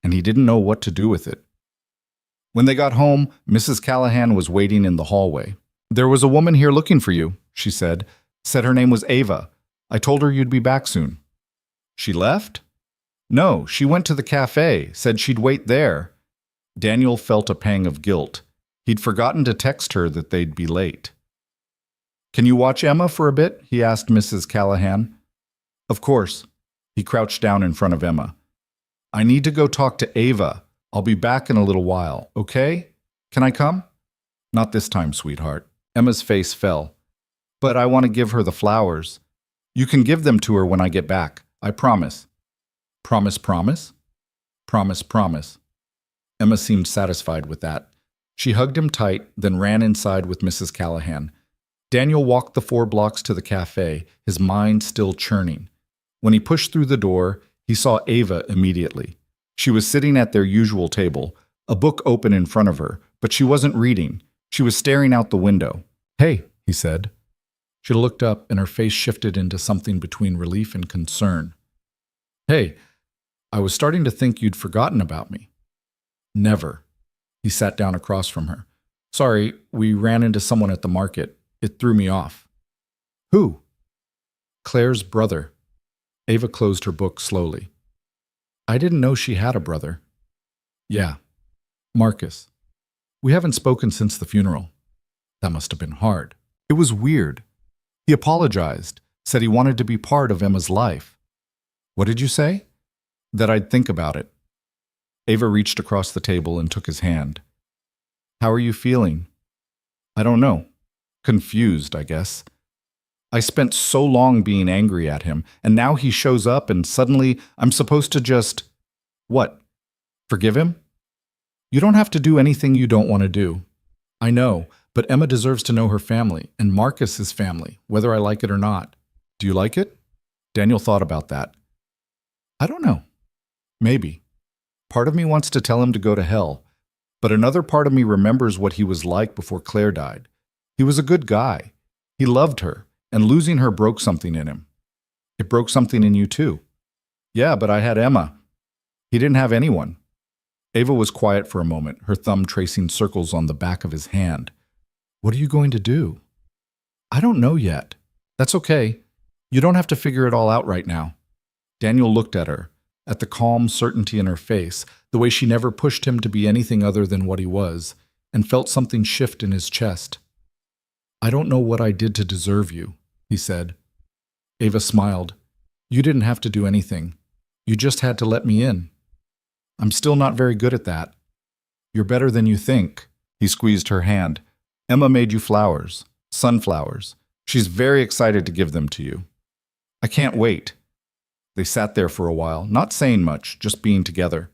and he didn't know what to do with it. When they got home, Mrs. Callahan was waiting in the hallway. There was a woman here looking for you, she said. Said her name was Ava. I told her you'd be back soon. She left? No, she went to the cafe, said she'd wait there. Daniel felt a pang of guilt. He'd forgotten to text her that they'd be late. Can you watch Emma for a bit? He asked Mrs. Callahan. Of course. He crouched down in front of Emma. I need to go talk to Ava. I'll be back in a little while, okay? Can I come? Not this time, sweetheart. Emma's face fell. But I want to give her the flowers. You can give them to her when I get back. I promise. Promise, promise? Promise, promise. Emma seemed satisfied with that. She hugged him tight, then ran inside with Mrs. Callahan. Daniel walked the 4 blocks to the cafe, his mind still churning. When he pushed through the door, he saw Ava immediately. She was sitting at their usual table, a book open in front of her, but she wasn't reading. She was staring out the window. Hey, he said. She looked up and her face shifted into something between relief and concern. Hey, I was starting to think you'd forgotten about me. Never. He sat down across from her. Sorry, we ran into someone at the market. It threw me off. Who? Claire's brother. Ava closed her book slowly. I didn't know she had a brother. Yeah, Marcus. We haven't spoken since the funeral. That must have been hard. It was weird. He apologized, said he wanted to be part of Emma's life. What did you say? That I'd think about it. Ava reached across the table and took his hand. How are you feeling? I don't know. Confused, I guess. I spent so long being angry at him, and now he shows up and suddenly I'm supposed to just… What? Forgive him? You don't have to do anything you don't want to do. I know, but Emma deserves to know her family, and Marcus is family, whether I like it or not. Do you like it? Daniel thought about that. I don't know. Maybe. Part of me wants to tell him to go to hell, but another part of me remembers what he was like before Claire died. He was a good guy. He loved her, and losing her broke something in him. It broke something in you too. Yeah, but I had Emma. He didn't have anyone. Ava was quiet for a moment, her thumb tracing circles on the back of his hand. What are you going to do? I don't know yet. That's okay. You don't have to figure it all out right now. Daniel looked at her, at the calm certainty in her face, the way she never pushed him to be anything other than what he was, and felt something shift in his chest. I don't know what I did to deserve you, he said. Ava smiled. You didn't have to do anything. You just had to let me in. I'm still not very good at that. You're better than you think. He squeezed her hand. Emma made you flowers, sunflowers. She's very excited to give them to you. I can't wait. They sat there for a while, not saying much, just being together.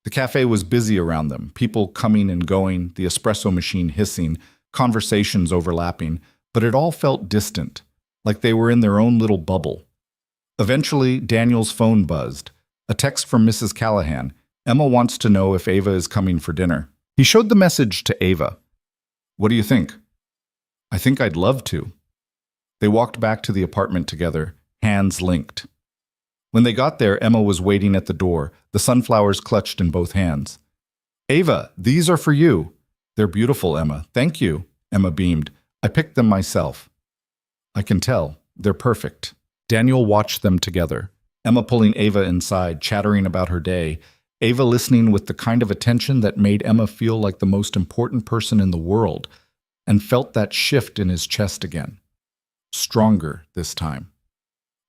The cafe was busy around them, people coming and going, the espresso machine hissing, conversations overlapping, but it all felt distant, like they were in their own little bubble. Eventually, Daniel's phone buzzed. A text from Mrs. Callahan. Emma wants to know if Ava is coming for dinner. He showed the message to Ava. What do you think? I think I'd love to. They walked back to the apartment together, hands linked. When they got there, Emma was waiting at the door, the sunflowers clutched in both hands. Ava, these are for you. They're beautiful, Emma. Thank you. Emma beamed. I picked them myself. I can tell. They're perfect. Daniel watched them together. Emma pulling Ava inside, chattering about her day. Ava listening with the kind of attention that made Emma feel like the most important person in the world, and felt that shift in his chest again. Stronger this time.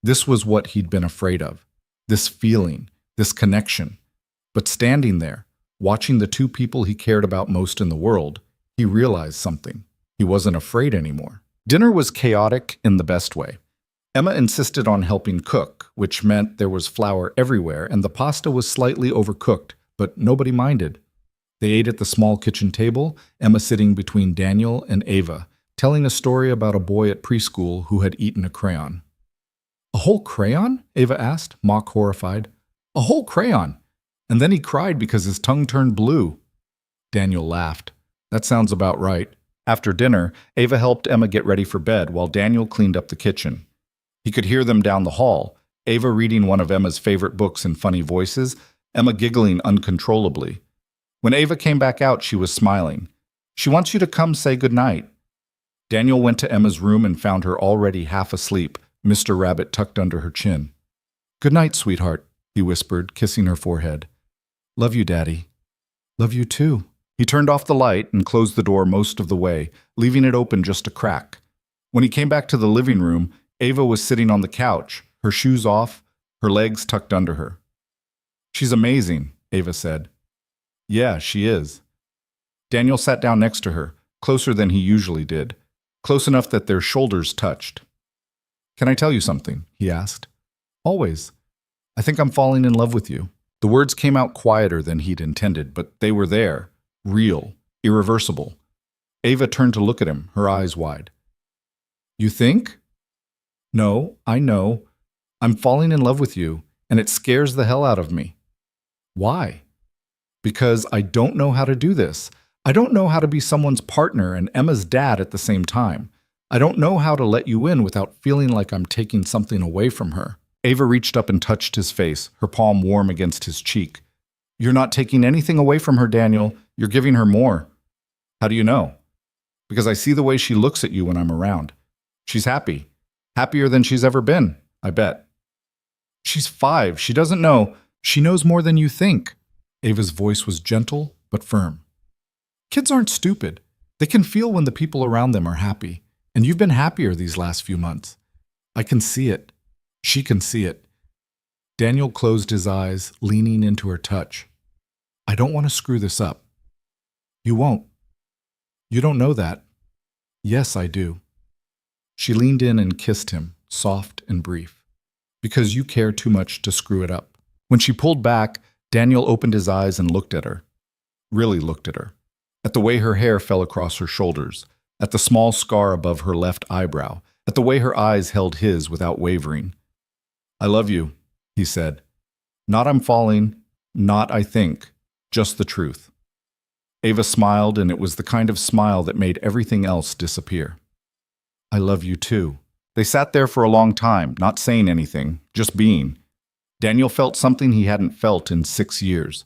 This was what he'd been afraid of. This feeling, this connection. But standing there, watching the two people he cared about most in the world, he realized something. He wasn't afraid anymore. Dinner was chaotic in the best way. Emma insisted on helping cook, which meant there was flour everywhere and the pasta was slightly overcooked, but nobody minded. They ate at the small kitchen table, Emma sitting between Daniel and Ava, telling a story about a boy at preschool who had eaten a crayon. A whole crayon? Ava asked, mock horrified. A whole crayon! And then he cried because his tongue turned blue. Daniel laughed. That sounds about right. After dinner, Ava helped Emma get ready for bed while Daniel cleaned up the kitchen. He could hear them down the hall, Ava reading one of Emma's favorite books in funny voices, Emma giggling uncontrollably. When Ava came back out, she was smiling. She wants you to come say goodnight. Daniel went to Emma's room and found her already half asleep, Mr. Rabbit tucked under her chin. Good night, sweetheart, he whispered, kissing her forehead. Love you, Daddy. Love you too. He turned off the light and closed the door most of the way, leaving it open just a crack. When he came back to the living room, Ava was sitting on the couch, her shoes off, her legs tucked under her. She's amazing, Ava said. Yeah, she is. Daniel sat down next to her, closer than he usually did, close enough that their shoulders touched. Can I tell you something? He asked. Always. I think I'm falling in love with you. The words came out quieter than he'd intended, but they were there, real, irreversible. Ava turned to look at him, her eyes wide. You think? No, I know. I'm falling in love with you, and it scares the hell out of me. Why? Because I don't know how to do this. I don't know how to be someone's partner and Emma's dad at the same time. I don't know how to let you in without feeling like I'm taking something away from her. Ava reached up and touched his face, her palm warm against his cheek. You're not taking anything away from her, Daniel. You're giving her more. How do you know? Because I see the way she looks at you when I'm around. She's happy. Happier than she's ever been, I bet. She's 5. She doesn't know. She knows more than you think. Ava's voice was gentle but firm. Kids aren't stupid. They can feel when the people around them are happy, and you've been happier these last few months. I can see it. She can see it. Daniel closed his eyes, leaning into her touch. I don't want to screw this up. You won't. You don't know that. Yes, I do. She leaned in and kissed him, soft and brief. Because you care too much to screw it up. When she pulled back, Daniel opened his eyes and looked at her. Really looked at her. At the way her hair fell across her shoulders, at the small scar above her left eyebrow, at the way her eyes held his without wavering. I love you, he said. Not I'm falling, not I think, just the truth. Ava smiled, and it was the kind of smile that made everything else disappear. I love you too. They sat there for a long time, not saying anything, just being. Daniel felt something he hadn't felt in 6 years.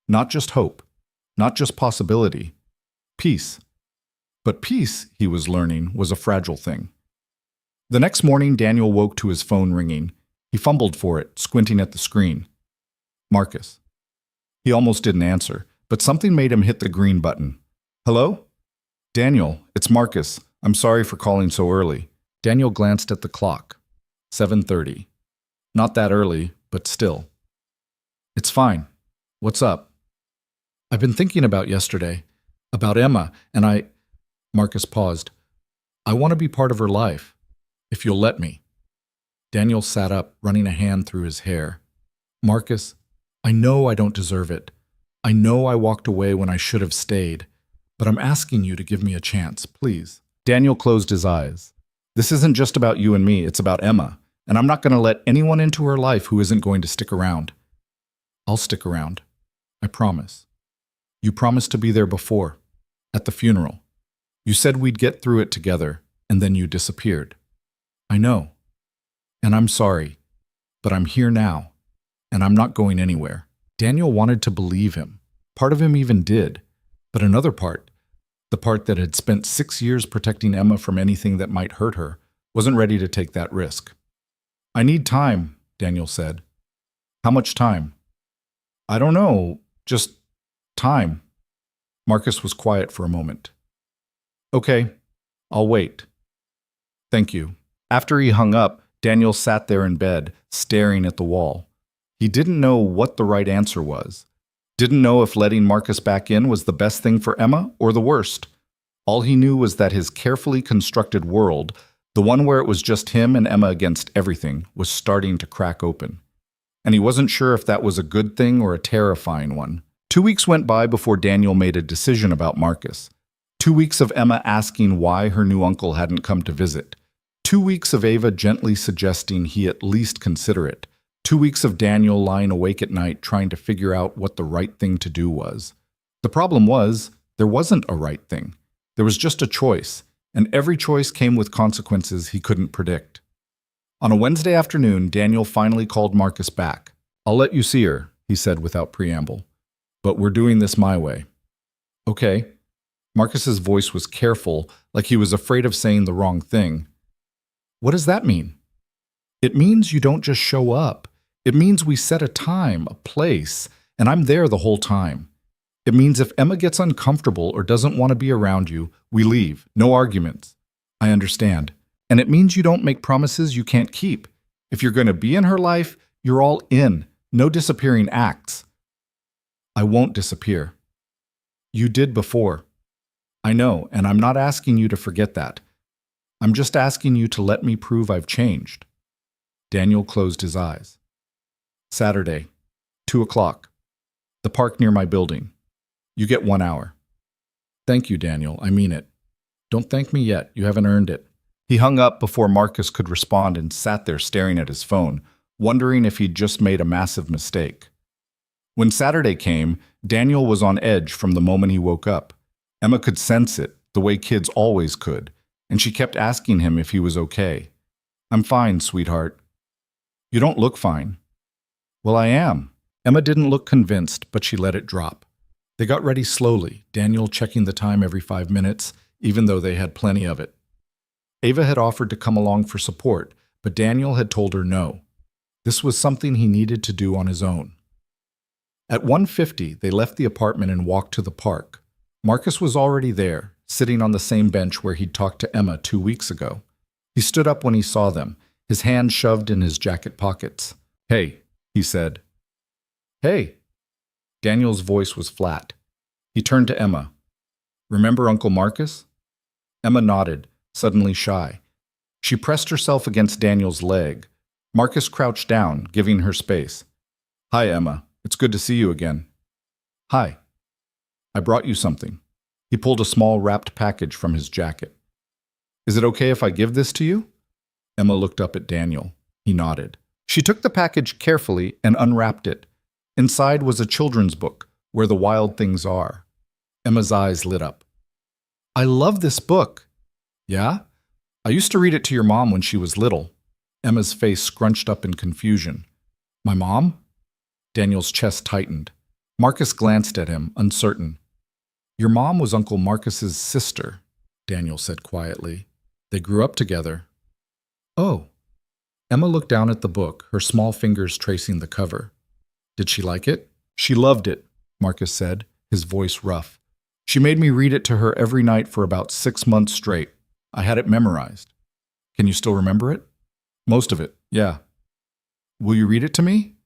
Not just hope, not just possibility. Peace. But peace, he was learning, was a fragile thing. The next morning, Daniel woke to his phone ringing. He fumbled for it, squinting at the screen. Marcus. He almost didn't answer, but something made him hit the green button. Hello? Daniel, it's Marcus. I'm sorry for calling so early. Daniel glanced at the clock. 7:30. Not that early, but still. It's fine. What's up? I've been thinking about yesterday, about Emma, and Marcus paused. I want to be part of her life, if you'll let me. Daniel sat up, running a hand through his hair. Marcus, I know I don't deserve it. I know I walked away when I should have stayed, but I'm asking you to give me a chance, please. Daniel closed his eyes. This isn't just about you and me, it's about Emma, and I'm not going to let anyone into her life who isn't going to stick around. I'll stick around. I promise. You promised to be there before, at the funeral. You said we'd get through it together, and then you disappeared. I know. And I'm sorry, but I'm here now, and I'm not going anywhere. Daniel wanted to believe him. Part of him even did, but another part, the part that had spent 6 years protecting Emma from anything that might hurt her, wasn't ready to take that risk. I need time, Daniel said. How much time? I don't know, just time. Marcus was quiet for a moment. Okay, I'll wait. Thank you. After he hung up, Daniel sat there in bed, staring at the wall. He didn't know what the right answer was. Didn't know if letting Marcus back in was the best thing for Emma or the worst. All he knew was that his carefully constructed world, the one where it was just him and Emma against everything, was starting to crack open. And he wasn't sure if that was a good thing or a terrifying one. 2 weeks went by before Daniel made a decision about Marcus. 2 weeks of Emma asking why her new uncle hadn't come to visit. 2 weeks of Ava gently suggesting he at least consider it. 2 weeks of Daniel lying awake at night trying to figure out what the right thing to do was. The problem was, there wasn't a right thing. There was just a choice, and every choice came with consequences he couldn't predict. On a Wednesday afternoon, Daniel finally called Marcus back. I'll let you see her, he said without preamble. But we're doing this my way. Okay. Marcus's voice was careful, like he was afraid of saying the wrong thing. What does that mean? It means you don't just show up. It means we set a time, a place, and I'm there the whole time. It means if Emma gets uncomfortable or doesn't want to be around you, we leave. No arguments. I understand. And it means you don't make promises you can't keep. If you're going to be in her life, you're all in. No disappearing acts. I won't disappear. You did before. I know, and I'm not asking you to forget that. I'm just asking you to let me prove I've changed. Daniel closed his eyes. Saturday, 2 o'clock. The park near my building. You get 1 hour. Thank you, Daniel. I mean it. Don't thank me yet. You haven't earned it. He hung up before Marcus could respond and sat there staring at his phone, wondering if he'd just made a massive mistake. When Saturday came, Daniel was on edge from the moment he woke up. Emma could sense it, the way kids always could, and she kept asking him if he was okay. I'm fine, sweetheart. You don't look fine. Well, I am. Emma didn't look convinced, but she let it drop. They got ready slowly, Daniel checking the time every 5 minutes, even though they had plenty of it. Ava had offered to come along for support, but Daniel had told her no. This was something he needed to do on his own. At 1:50, they left the apartment and walked to the park. Marcus was already there, sitting on the same bench where he'd talked to Emma 2 weeks ago. He stood up when he saw them, his hands shoved in his jacket pockets. "Hey," he said. "Hey." Daniel's voice was flat. He turned to Emma. "Remember Uncle Marcus?" Emma nodded, suddenly shy. She pressed herself against Daniel's leg. Marcus crouched down, giving her space. "Hi, Emma. It's good to see you again." "Hi. I brought you something." He pulled a small wrapped package from his jacket. "Is it okay if I give this to you?" Emma looked up at Daniel. He nodded. She took the package carefully and unwrapped it. Inside was a children's book, Where the Wild Things Are. Emma's eyes lit up. "I love this book." "Yeah? I used to read it to your mom when she was little." Emma's face scrunched up in confusion. "My mom?" Daniel's chest tightened. Marcus glanced at him, uncertain. "Your mom was Uncle Marcus's sister," Daniel said quietly. "They grew up together." "Oh." Emma looked down at the book, her small fingers tracing the cover. "Did she like it?" "She loved it," Marcus said, his voice rough. "She made me read it to her every night for about 6 months straight. I had it memorized." "Can you still remember it?" "Most of it, yeah." "Will you read it to me?"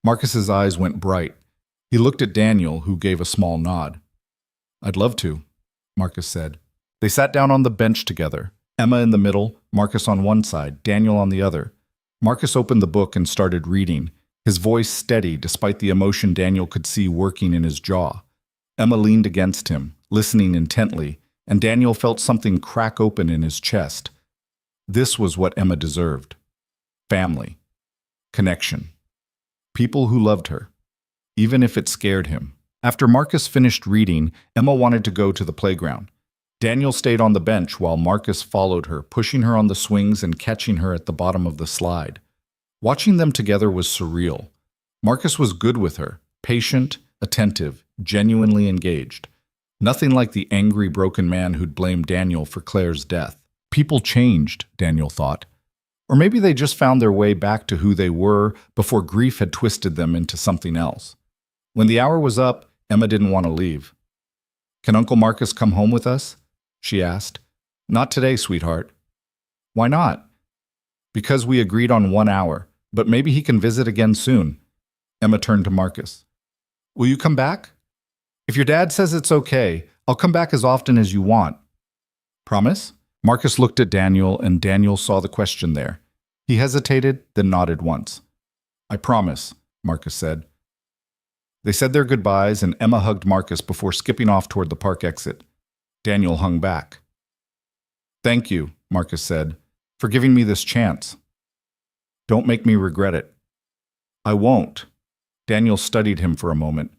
Marcus's eyes went bright. He looked at Daniel, who gave a small nod. "I'd love to," Marcus said. They sat down on the bench together, Emma in the middle, Marcus on one side, Daniel on the other. Marcus opened the book and started reading, his voice steady despite the emotion Daniel could see working in his jaw. Emma leaned against him, listening intently, and Daniel felt something crack open in his chest. This was what Emma deserved. Family. Connection. People who loved her, even if it scared him. After Marcus finished reading, Emma wanted to go to the playground. Daniel stayed on the bench while Marcus followed her, pushing her on the swings and catching her at the bottom of the slide. Watching them together was surreal. Marcus was good with her, patient, attentive, genuinely engaged. Nothing like the angry, broken man who'd blamed Daniel for Claire's death. People changed, Daniel thought. Or maybe they just found their way back to who they were before grief had twisted them into something else. When the hour was up, Emma didn't want to leave. "Can Uncle Marcus come home with us?" she asked. "Not today, sweetheart." "Why not?" "Because we agreed on 1 hour, but maybe he can visit again soon." Emma turned to Marcus. "Will you come back?" "If your dad says it's okay, I'll come back as often as you want." "Promise?" Marcus looked at Daniel, and Daniel saw the question there. He hesitated, then nodded once. "I promise," Marcus said. They said their goodbyes, and Emma hugged Marcus before skipping off toward the park exit. Daniel hung back. "Thank you," Marcus said, "for giving me this chance. Don't make me regret it." "I won't." Daniel studied him for a moment.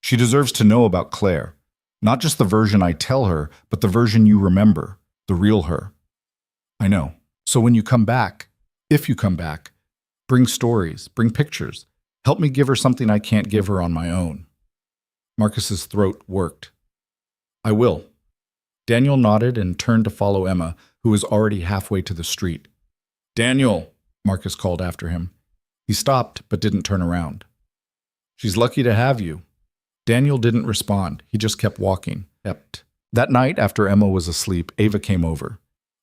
"She deserves to know about Claire. Not just the version I tell her, but the version you remember, the real her." "I know. So when you come back, if you come back, bring stories, bring pictures. Help me give her something I can't give her on my own." Marcus's throat worked. "I will." Daniel nodded and turned to follow Emma, who was already halfway to the street. "Daniel!" Marcus called after him. He stopped, but didn't turn around. "She's lucky to have you." Daniel didn't respond. He just kept walking. That night, after Emma was asleep, Ava came over.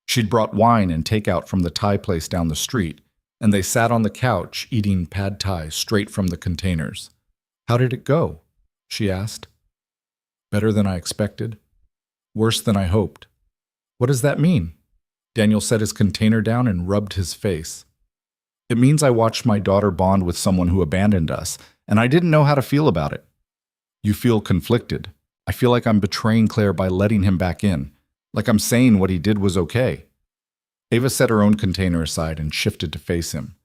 She'd brought wine and takeout from the Thai place down the street, and they sat on the couch eating pad thai straight from the containers. "How did it go?" she asked. "Better than I expected. Worse than I hoped." "What does that mean?" Daniel set his container down and rubbed his face. "It means I watched my daughter bond with someone who abandoned us, and I didn't know how to feel about it." "You feel conflicted. I feel like I'm betraying Claire by letting him back in, like I'm saying what he did was okay." Ava set her own container aside and shifted to face him.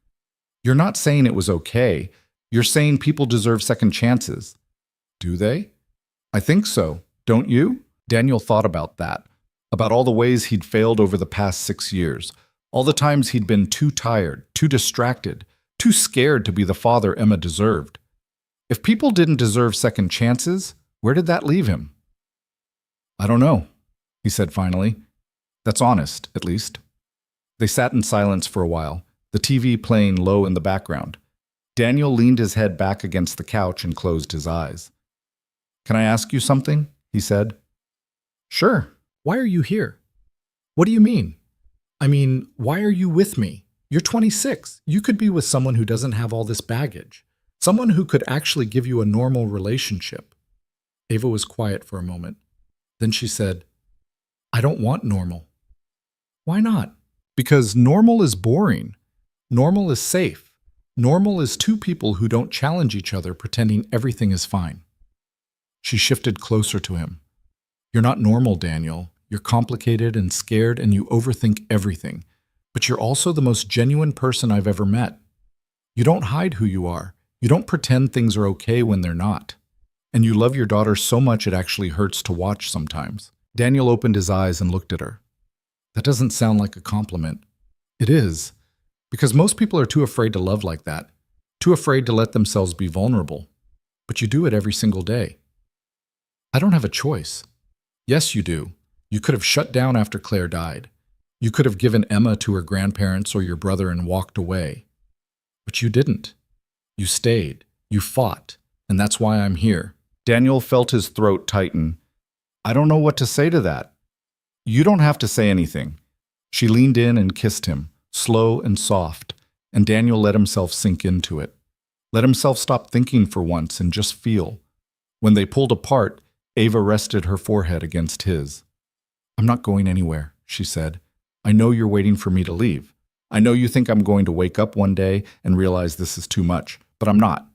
"You're not saying it was okay. You're saying people deserve second chances." "Do they?" "I think so. Don't you?" Daniel thought about that, about all the ways he'd failed over the past 6 years, all the times he'd been too tired, too distracted, too scared to be the father Emma deserved. If people didn't deserve second chances, where did that leave him? "I don't know," he said finally. "That's honest, at least." They sat in silence for a while, the TV playing low in the background. Daniel leaned his head back against the couch and closed his eyes. "Can I ask you something?" he said. "Sure. Why are you here?" "What do you mean?" "I mean, why are you with me? You're 26. You could be with someone who doesn't have all this baggage. Someone who could actually give you a normal relationship." Ava was quiet for a moment. Then she said, "I don't want normal." "Why not?" "Because normal is boring. Normal is safe. Normal is two people who don't challenge each other pretending everything is fine." She shifted closer to him. "You're not normal, Daniel. You're complicated and scared and you overthink everything. But you're also the most genuine person I've ever met. You don't hide who you are. You don't pretend things are okay when they're not. And you love your daughter so much it actually hurts to watch sometimes." Daniel opened his eyes and looked at her. "That doesn't sound like a compliment." "It is. Because most people are too afraid to love like that. Too afraid to let themselves be vulnerable. But you do it every single day." "I don't have a choice." "Yes, you do. You could have shut down after Claire died. You could have given Emma to her grandparents or your brother and walked away. But you didn't. You stayed. You fought. And that's why I'm here." Daniel felt his throat tighten. "I don't know what to say to that." "You don't have to say anything." She leaned in and kissed him, slow and soft, and Daniel let himself sink into it. Let himself stop thinking for once and just feel. When they pulled apart, Ava rested her forehead against his. "I'm not going anywhere," she said. "I know you're waiting for me to leave. I know you think I'm going to wake up one day and realize this is too much, but I'm not.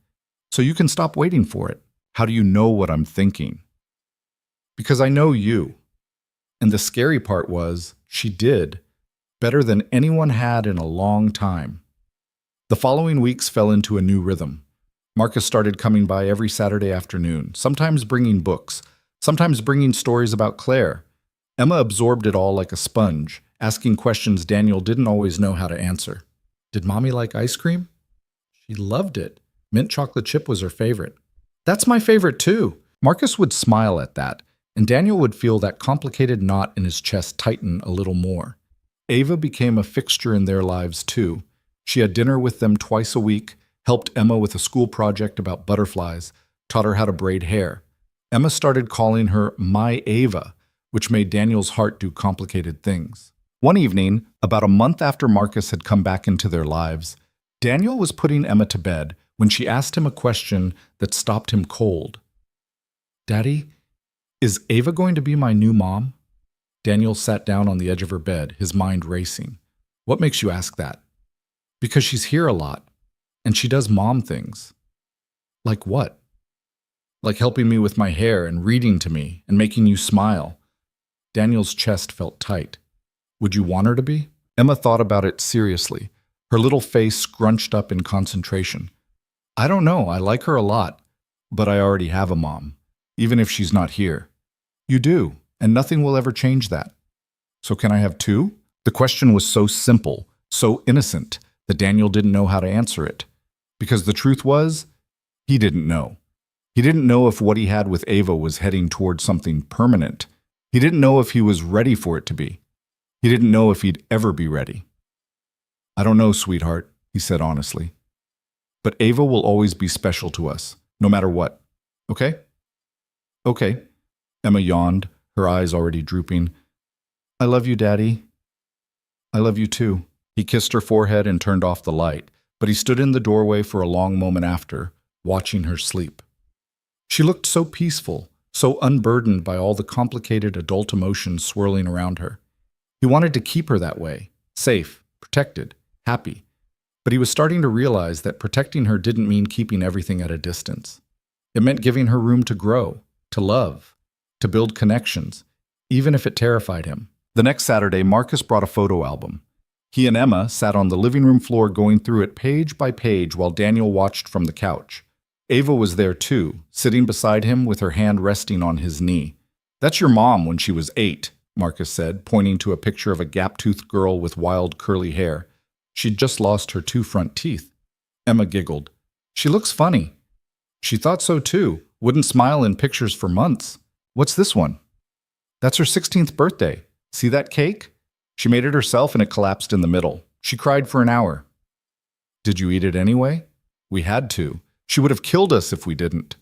So you can stop waiting for it. How do you know what I'm thinking?" "Because I know you." And the scary part was, she did, better than anyone had in a long time. The following weeks fell into a new rhythm. Marcus started coming by every Saturday afternoon, sometimes bringing books, sometimes bringing stories about Claire. Emma absorbed it all like a sponge, asking questions Daniel didn't always know how to answer. Did Mommy like ice cream? She loved it. Mint chocolate chip was her favorite. That's my favorite too. Marcus would smile at that, and Daniel would feel that complicated knot in his chest tighten a little more. Ava became a fixture in their lives too. She had dinner with them twice a week, helped Emma with a school project about butterflies, taught her how to braid hair. Emma started calling her My Ava, which made Daniel's heart do complicated things. One evening, about a month after Marcus had come back into their lives, Daniel was putting Emma to bed when she asked him a question that stopped him cold. "Daddy, is Ava going to be my new mom?" Daniel sat down on the edge of her bed, his mind racing. "What makes you ask that?" "Because she's here a lot, and she does mom things." "Like what?" "Like helping me with my hair and reading to me and making you smile." Daniel's chest felt tight. "Would you want her to be?" Emma thought about it seriously, her little face scrunched up in concentration. "I don't know, I like her a lot, but I already have a mom, even if she's not here." "You do, and nothing will ever change that." "So can I have two?" The question was so simple, so innocent, that Daniel didn't know how to answer it. Because the truth was, he didn't know. He didn't know if what he had with Ava was heading towards something permanent. He didn't know if he was ready for it to be. He didn't know if he'd ever be ready. "I don't know, sweetheart," he said honestly. "But Ava will always be special to us, no matter what. Okay?" "Okay." Emma yawned, her eyes already drooping. "I love you, Daddy." "I love you too." He kissed her forehead and turned off the light, but he stood in the doorway for a long moment after, watching her sleep. She looked so peaceful, so unburdened by all the complicated adult emotions swirling around her. He wanted to keep her that way, safe, protected, happy. But he was starting to realize that protecting her didn't mean keeping everything at a distance. It meant giving her room to grow, to love, to build connections, even if it terrified him. The next Saturday, Marcus brought a photo album. He and Emma sat on the living room floor going through it page by page while Daniel watched from the couch. Ava was there too, sitting beside him with her hand resting on his knee. "That's your mom when she was 8, Marcus said, pointing to a picture of a gap-toothed girl with wild curly hair. She'd just lost her 2 front teeth. Emma giggled. "She looks funny." She thought so too, wouldn't smile in pictures for months. "What's this one?" "That's her 16th birthday. See that cake?" She made it herself and it collapsed in the middle. She cried for an hour. "Did you eat it anyway?" We had to. She would have killed us if we didn't.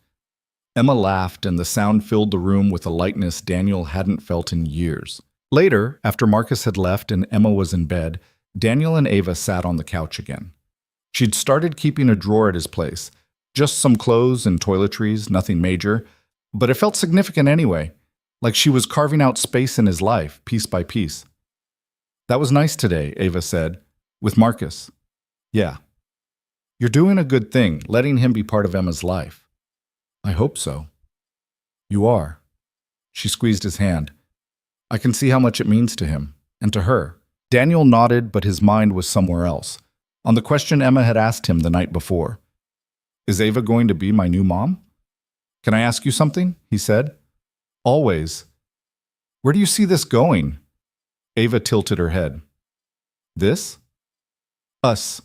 Emma laughed, and the sound filled the room with a lightness Daniel hadn't felt in years. Later, after Marcus had left and Emma was in bed, Daniel and Ava sat on the couch again. She'd started keeping a drawer at his place, just some clothes and toiletries, nothing major, but it felt significant anyway, like she was carving out space in his life, piece by piece. "That was nice today," Ava said, "with Marcus." "Yeah. You're doing a good thing, letting him be part of Emma's life." "I hope so." "You are." She squeezed his hand. "I can see how much it means to him, and to her." Daniel nodded, but his mind was somewhere else, on the question Emma had asked him the night before. "Is Ava going to be my new mom?" "Can I ask you something?" he said. "Always." "Where do you see this going?" Ava tilted her head. "This?" "Us."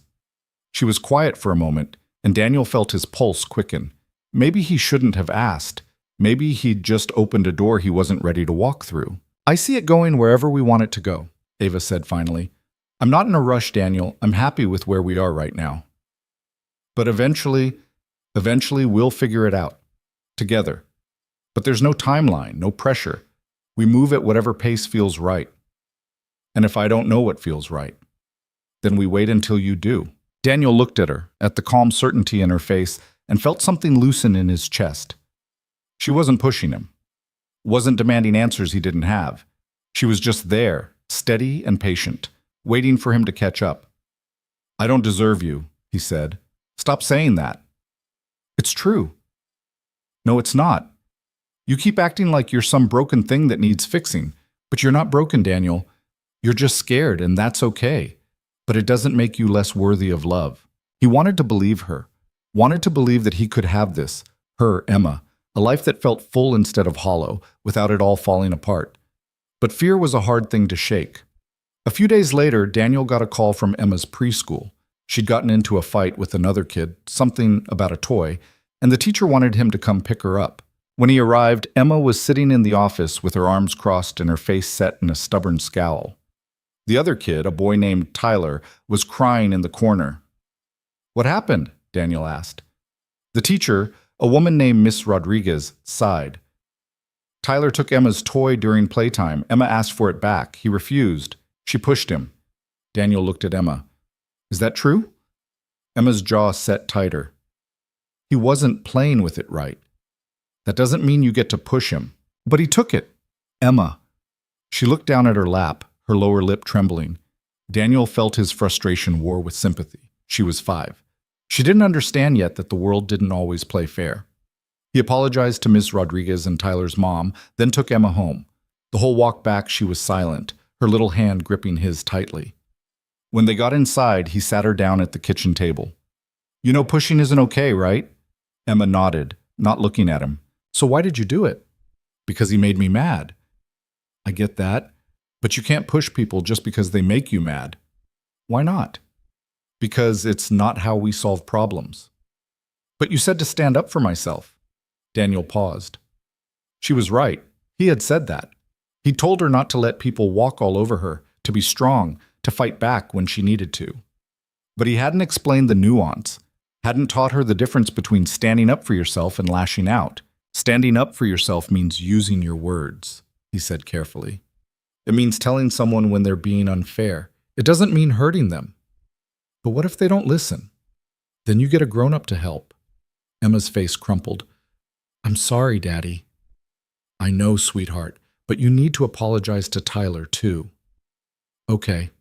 She was quiet for a moment, and Daniel felt his pulse quicken. Maybe he shouldn't have asked. Maybe he'd just opened a door he wasn't ready to walk through. "I see it going wherever we want it to go," Ava said finally. "I'm not in a rush, Daniel. I'm happy with where we are right now. But eventually we'll figure it out. Together. But there's no timeline, no pressure. We move at whatever pace feels right. And if I don't know what feels right, then we wait until you do." Daniel looked at her, at the calm certainty in her face, and felt something loosen in his chest. She wasn't pushing him. Wasn't demanding answers he didn't have. She was just there, steady and patient, waiting for him to catch up. "I don't deserve you," he said. "Stop saying that." "It's true." "No, it's not. You keep acting like you're some broken thing that needs fixing. But you're not broken, Daniel. You're just scared, and that's okay. But it doesn't make you less worthy of love." He wanted to believe her. Wanted to believe that he could have this, her, Emma, a life that felt full instead of hollow, without it all falling apart. But fear was a hard thing to shake. A few days later, Daniel got a call from Emma's preschool. She'd gotten into a fight with another kid, something about a toy, and the teacher wanted him to come pick her up. When he arrived, Emma was sitting in the office with her arms crossed and her face set in a stubborn scowl. The other kid, a boy named Tyler, was crying in the corner. "What happened?" Daniel asked. The teacher, a woman named Miss Rodriguez, sighed. "Tyler took Emma's toy during playtime. Emma asked for it back. He refused. She pushed him." Daniel looked at Emma. "Is that true?" Emma's jaw set tighter. "He wasn't playing with it right. That doesn't mean you get to push him. But he took it." "Emma." She looked down at her lap, her lower lip trembling. Daniel felt his frustration war with sympathy. She was 5. She didn't understand yet that the world didn't always play fair. He apologized to Miss Rodriguez and Tyler's mom, then took Emma home. The whole walk back she was silent, her little hand gripping his tightly. When they got inside, he sat her down at the kitchen table. "You know pushing isn't okay, right?" Emma nodded, not looking at him. "So why did you do it?" "Because he made me mad." "I get that, but you can't push people just because they make you mad." "Why not?" "Because it's not how we solve problems." "But you said to stand up for myself." Daniel paused. She was right. He had said that. He told her not to let people walk all over her, to be strong, to fight back when she needed to. But he hadn't explained the nuance, hadn't taught her the difference between standing up for yourself and lashing out. "Standing up for yourself means using your words," he said carefully. "It means telling someone when they're being unfair. It doesn't mean hurting them. But what if they don't listen? Then you get a grown-up to help." Emma's face crumpled. "I'm sorry, Daddy." "I know, sweetheart, but you need to apologize to Tyler, too." "Okay."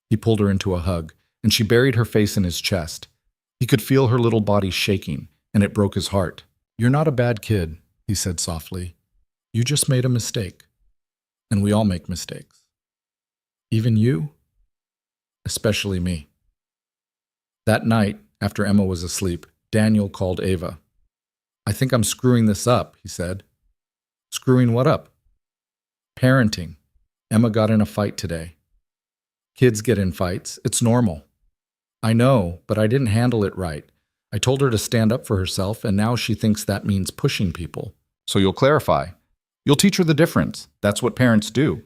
He pulled her into a hug, and she buried her face in his chest. He could feel her little body shaking, and it broke his heart. "You're not a bad kid," he said softly. "You just made a mistake. And we all make mistakes. Even you. Especially me." That night, after Emma was asleep, Daniel called Ava. "I think I'm screwing this up," he said. "Screwing what up?" "Parenting. Emma got in a fight today." "Kids get in fights. It's normal." "I know, but I didn't handle it right. I told her to stand up for herself, and now she thinks that means pushing people." "So you'll clarify. You'll teach her the difference. That's what parents do."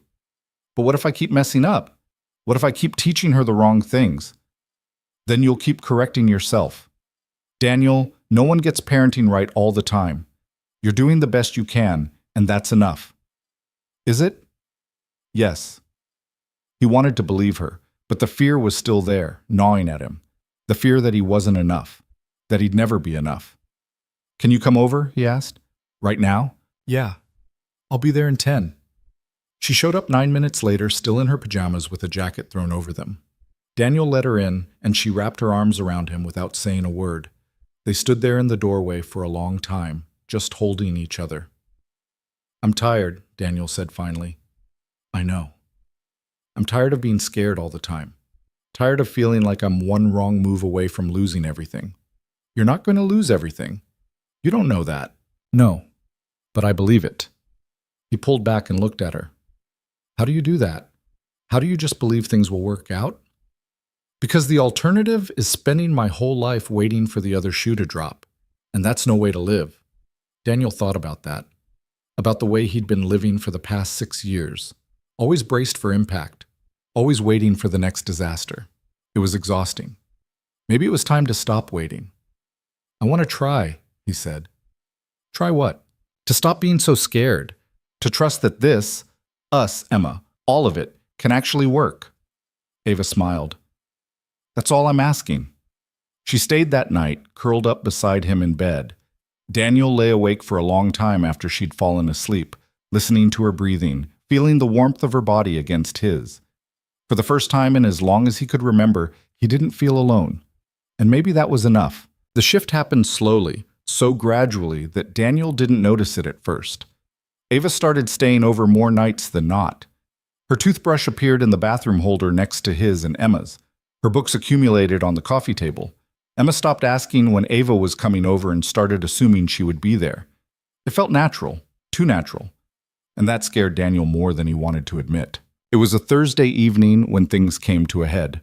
"But what if I keep messing up? What if I keep teaching her the wrong things?" "Then you'll keep correcting yourself." Daniel, no one gets parenting right all the time. You're doing the best you can, and that's enough. Is it? Yes. He wanted to believe her, but the fear was still there, gnawing at him. The fear that he wasn't enough, that he'd never be enough. Can you come over? He asked. Right now? Yeah. I'll be there in 10. She showed up 9 minutes later, still in her pajamas with a jacket thrown over them. Daniel let her in, and she wrapped her arms around him without saying a word. They stood there in the doorway for a long time, just holding each other. I'm tired, Daniel said finally. I know. I'm tired of being scared all the time. Tired of feeling like I'm one wrong move away from losing everything. You're not going to lose everything. You don't know that. No, but I believe it. He pulled back and looked at her. How do you do that? How do you just believe things will work out? Because the alternative is spending my whole life waiting for the other shoe to drop, and that's no way to live. Daniel thought about that, about the way he'd been living for the past 6 years, always braced for impact, always waiting for the next disaster. It was exhausting. Maybe it was time to stop waiting. I want to try, he said. Try what? To stop being so scared, to trust that this, us, Emma, all of it, can actually work. Ava smiled. That's all I'm asking. She stayed that night, curled up beside him in bed. Daniel lay awake for a long time after she'd fallen asleep, listening to her breathing, feeling the warmth of her body against his. For the first time in as long as he could remember, he didn't feel alone. And maybe that was enough. The shift happened slowly, so gradually that Daniel didn't notice it at first. Ava started staying over more nights than not. Her toothbrush appeared in the bathroom holder next to his and Emma's. Her books accumulated on the coffee table. Emma stopped asking when Ava was coming over and started assuming she would be there. It felt natural, too natural. And that scared Daniel more than he wanted to admit. It was a Thursday evening when things came to a head.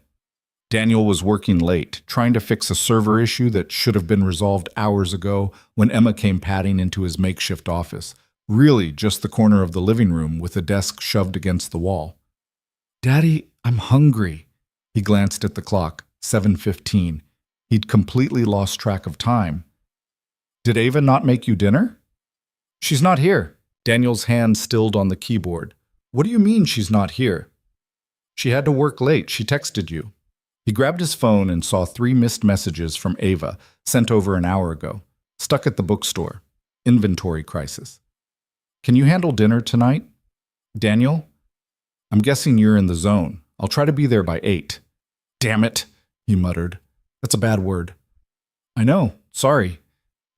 Daniel was working late, trying to fix a server issue that should have been resolved hours ago when Emma came padding into his makeshift office, really just the corner of the living room with a desk shoved against the wall. Daddy, I'm hungry. He glanced at the clock, 7:15. He'd completely lost track of time. Did Ava not make you dinner? She's not here. Daniel's hand stilled on the keyboard. What do you mean she's not here? She had to work late. She texted you. He grabbed his phone and saw 3 missed messages from Ava, sent over an hour ago. Stuck at the bookstore. Inventory crisis. Can you handle dinner tonight? Daniel? I'm guessing you're in the zone. I'll try to be there by 8. Damn it, he muttered. That's a bad word. I know, sorry.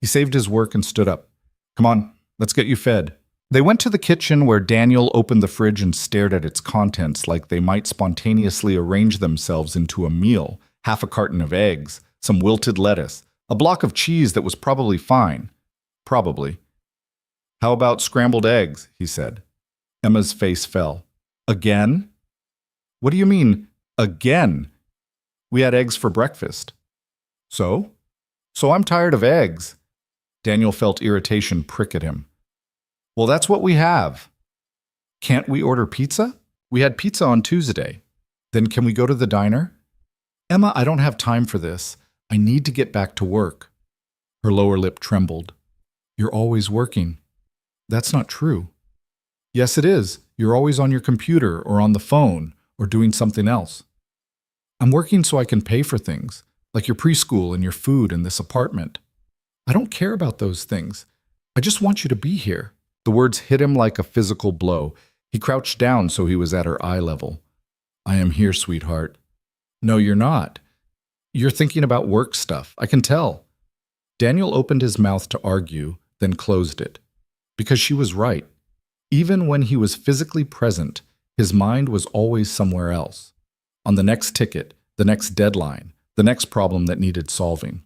He saved his work and stood up. Come on, let's get you fed. They went to the kitchen where Daniel opened the fridge and stared at its contents like they might spontaneously arrange themselves into a meal. Half a carton of eggs, some wilted lettuce, a block of cheese that was probably fine. Probably. How about scrambled eggs, he said. Emma's face fell. Again? What do you mean, again? We had eggs for breakfast. So? So I'm tired of eggs. Daniel felt irritation prick at him. Well, that's what we have. Can't we order pizza? We had pizza on Tuesday. Then can we go to the diner? Emma, I don't have time for this. I need to get back to work. Her lower lip trembled. You're always working. That's not true. Yes, it is. You're always on your computer or on the phone or doing something else. I'm working so I can pay for things, like your preschool and your food and this apartment. I don't care about those things. I just want you to be here. The words hit him like a physical blow. He crouched down so he was at her eye level. I am here, sweetheart. No, you're not. You're thinking about work stuff. I can tell. Daniel opened his mouth to argue, then closed it. Because she was right. Even when he was physically present, his mind was always somewhere else. On the next ticket, the next deadline, the next problem that needed solving.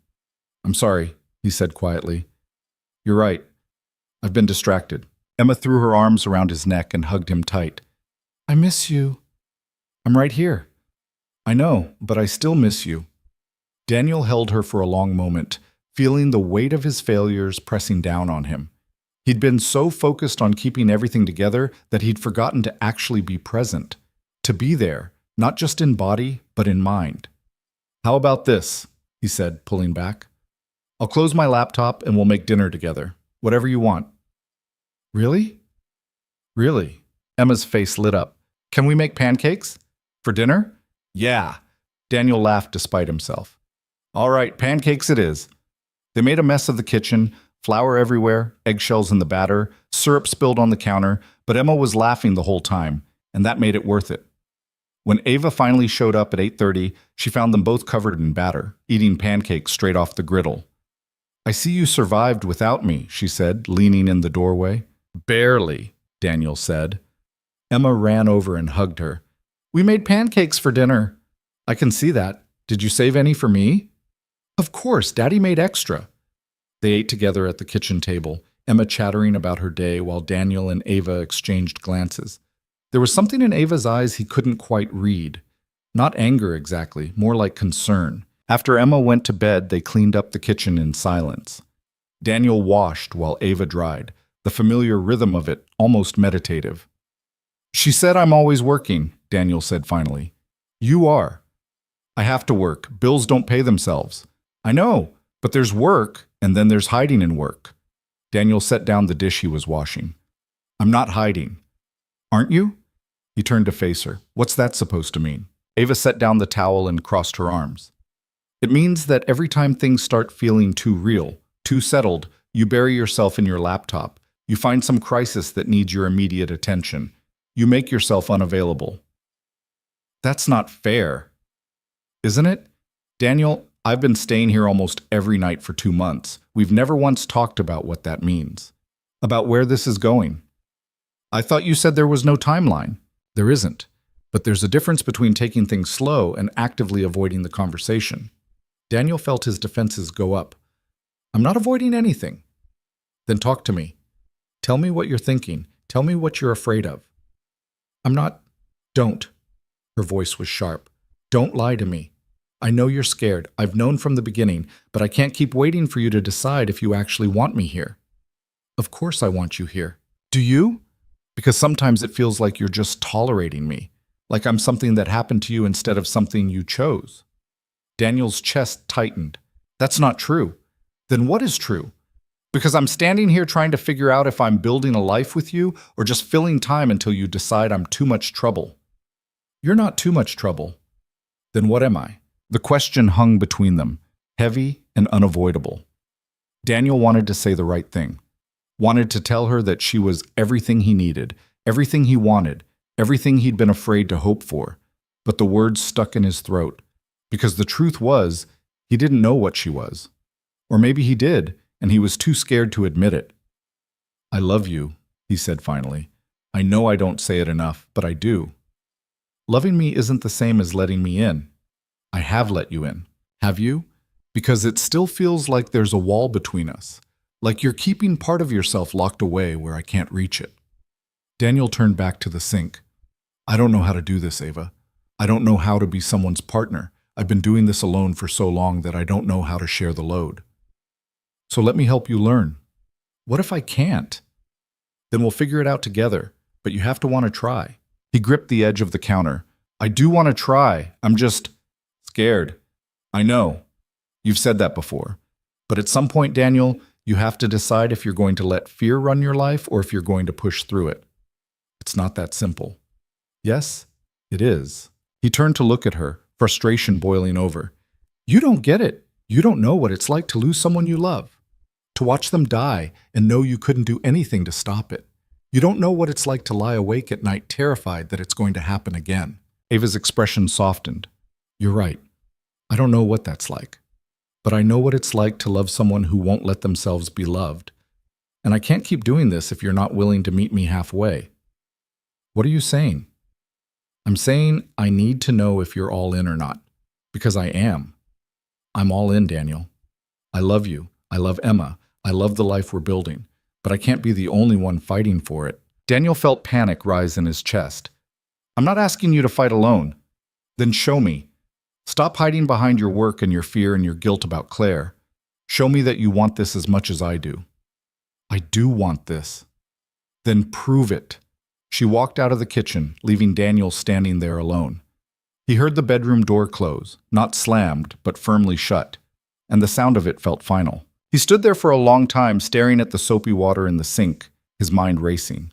I'm sorry, he said quietly. You're right. I've been distracted. Emma threw her arms around his neck and hugged him tight. I miss you. I'm right here. I know, but I still miss you. Daniel held her for a long moment, feeling the weight of his failures pressing down on him. He'd been so focused on keeping everything together that he'd forgotten to actually be present, to be there, not just in body, but in mind. How about this? He said, pulling back. I'll close my laptop and we'll make dinner together. Whatever you want. Really? Really? Emma's face lit up. Can we make pancakes? For dinner? Yeah. Daniel laughed despite himself. All right, pancakes it is. They made a mess of the kitchen, flour everywhere, eggshells in the batter, syrup spilled on the counter, but Emma was laughing the whole time, and that made it worth it. When Ava finally showed up at 8:30, she found them both covered in batter, eating pancakes straight off the griddle. I see you survived without me, she said, leaning in the doorway. Barely, Daniel said. Emma ran over and hugged her. We made pancakes for dinner. I can see that. Did you save any for me? Of course, Daddy made extra. They ate together at the kitchen table, Emma chattering about her day while Daniel and Ava exchanged glances. There was something in Ava's eyes he couldn't quite read. Not anger exactly, more like concern. After Emma went to bed, they cleaned up the kitchen in silence. Daniel washed while Ava dried, the familiar rhythm of it almost meditative. She said I'm always working, Daniel said finally. You are. I have to work. Bills don't pay themselves. I know, but there's work, and then there's hiding in work. Daniel set down the dish he was washing. I'm not hiding. Aren't you? He turned to face her. What's that supposed to mean? Ava set down the towel and crossed her arms. It means that every time things start feeling too real, too settled, you bury yourself in your laptop. You find some crisis that needs your immediate attention. You make yourself unavailable. That's not fair. Isn't it? Daniel, I've been staying here almost every night for 2 months. We've never once talked about what that means. About where this is going. I thought you said there was no timeline. There isn't. But there's a difference between taking things slow and actively avoiding the conversation. Daniel felt his defenses go up. I'm not avoiding anything. Then talk to me. Tell me what you're thinking. Tell me what you're afraid of. I'm not. Don't. Her voice was sharp. Don't lie to me. I know you're scared. I've known from the beginning, but I can't keep waiting for you to decide if you actually want me here. Of course I want you here. Do you? Because sometimes it feels like you're just tolerating me, like I'm something that happened to you instead of something you chose. Daniel's chest tightened. That's not true. Then what is true? Because I'm standing here trying to figure out if I'm building a life with you or just filling time until you decide I'm too much trouble. You're not too much trouble. Then what am I? The question hung between them, heavy and unavoidable. Daniel wanted to say the right thing. Wanted to tell her that she was everything he needed, everything he wanted, everything he'd been afraid to hope for. But the words stuck in his throat. Because the truth was, he didn't know what she was. Or maybe he did, and he was too scared to admit it. I love you, he said finally. I know I don't say it enough, but I do. Loving me isn't the same as letting me in. I have let you in. Have you? Because it still feels like there's a wall between us. Like you're keeping part of yourself locked away where I can't reach it. Daniel turned back to the sink. I don't know how to do this, Ava. I don't know how to be someone's partner. I've been doing this alone for so long that I don't know how to share the load. So let me help you learn. What if I can't? Then we'll figure it out together, but you have to want to try. He gripped the edge of the counter. I do want to try. I'm just scared. I know. You've said that before. But at some point, Daniel, you have to decide if you're going to let fear run your life or if you're going to push through it. It's not that simple. Yes, it is. He turned to look at her, frustration boiling over. You don't get it. You don't know what it's like to lose someone you love. To watch them die and know you couldn't do anything to stop it. You don't know what it's like to lie awake at night terrified that it's going to happen again. Ava's expression softened. You're right. I don't know what that's like. But I know what it's like to love someone who won't let themselves be loved. And I can't keep doing this if you're not willing to meet me halfway. What are you saying? I'm saying I need to know if you're all in or not. Because I am. I'm all in, Daniel. I love you. I love Emma. I love the life we're building. But I can't be the only one fighting for it. Daniel felt panic rise in his chest. I'm not asking you to fight alone. Then show me. Stop hiding behind your work and your fear and your guilt about Claire. Show me that you want this as much as I do. I do want this. Then prove it. She walked out of the kitchen, leaving Daniel standing there alone. He heard the bedroom door close, not slammed, but firmly shut, and the sound of it felt final. He stood there for a long time, staring at the soapy water in the sink, his mind racing.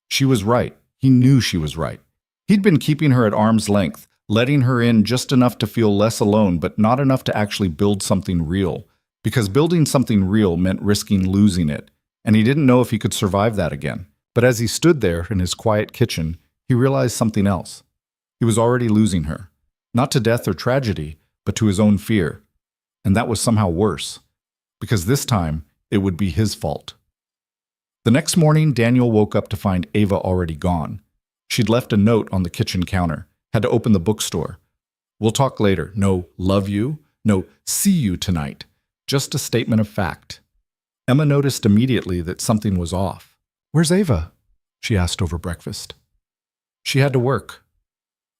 She was right. He knew she was right. He'd been keeping her at arm's length, letting her in just enough to feel less alone, but not enough to actually build something real. Because building something real meant risking losing it, and he didn't know if he could survive that again. But as he stood there in his quiet kitchen, he realized something else. He was already losing her. Not to death or tragedy, but to his own fear. And that was somehow worse. Because this time, it would be his fault. The next morning, Daniel woke up to find Ava already gone. She'd left a note on the kitchen counter, had to open the bookstore. We'll talk later. No, love you. No, see you tonight. Just a statement of fact. Emma noticed immediately that something was off. Where's Ava? She asked over breakfast. She had to work.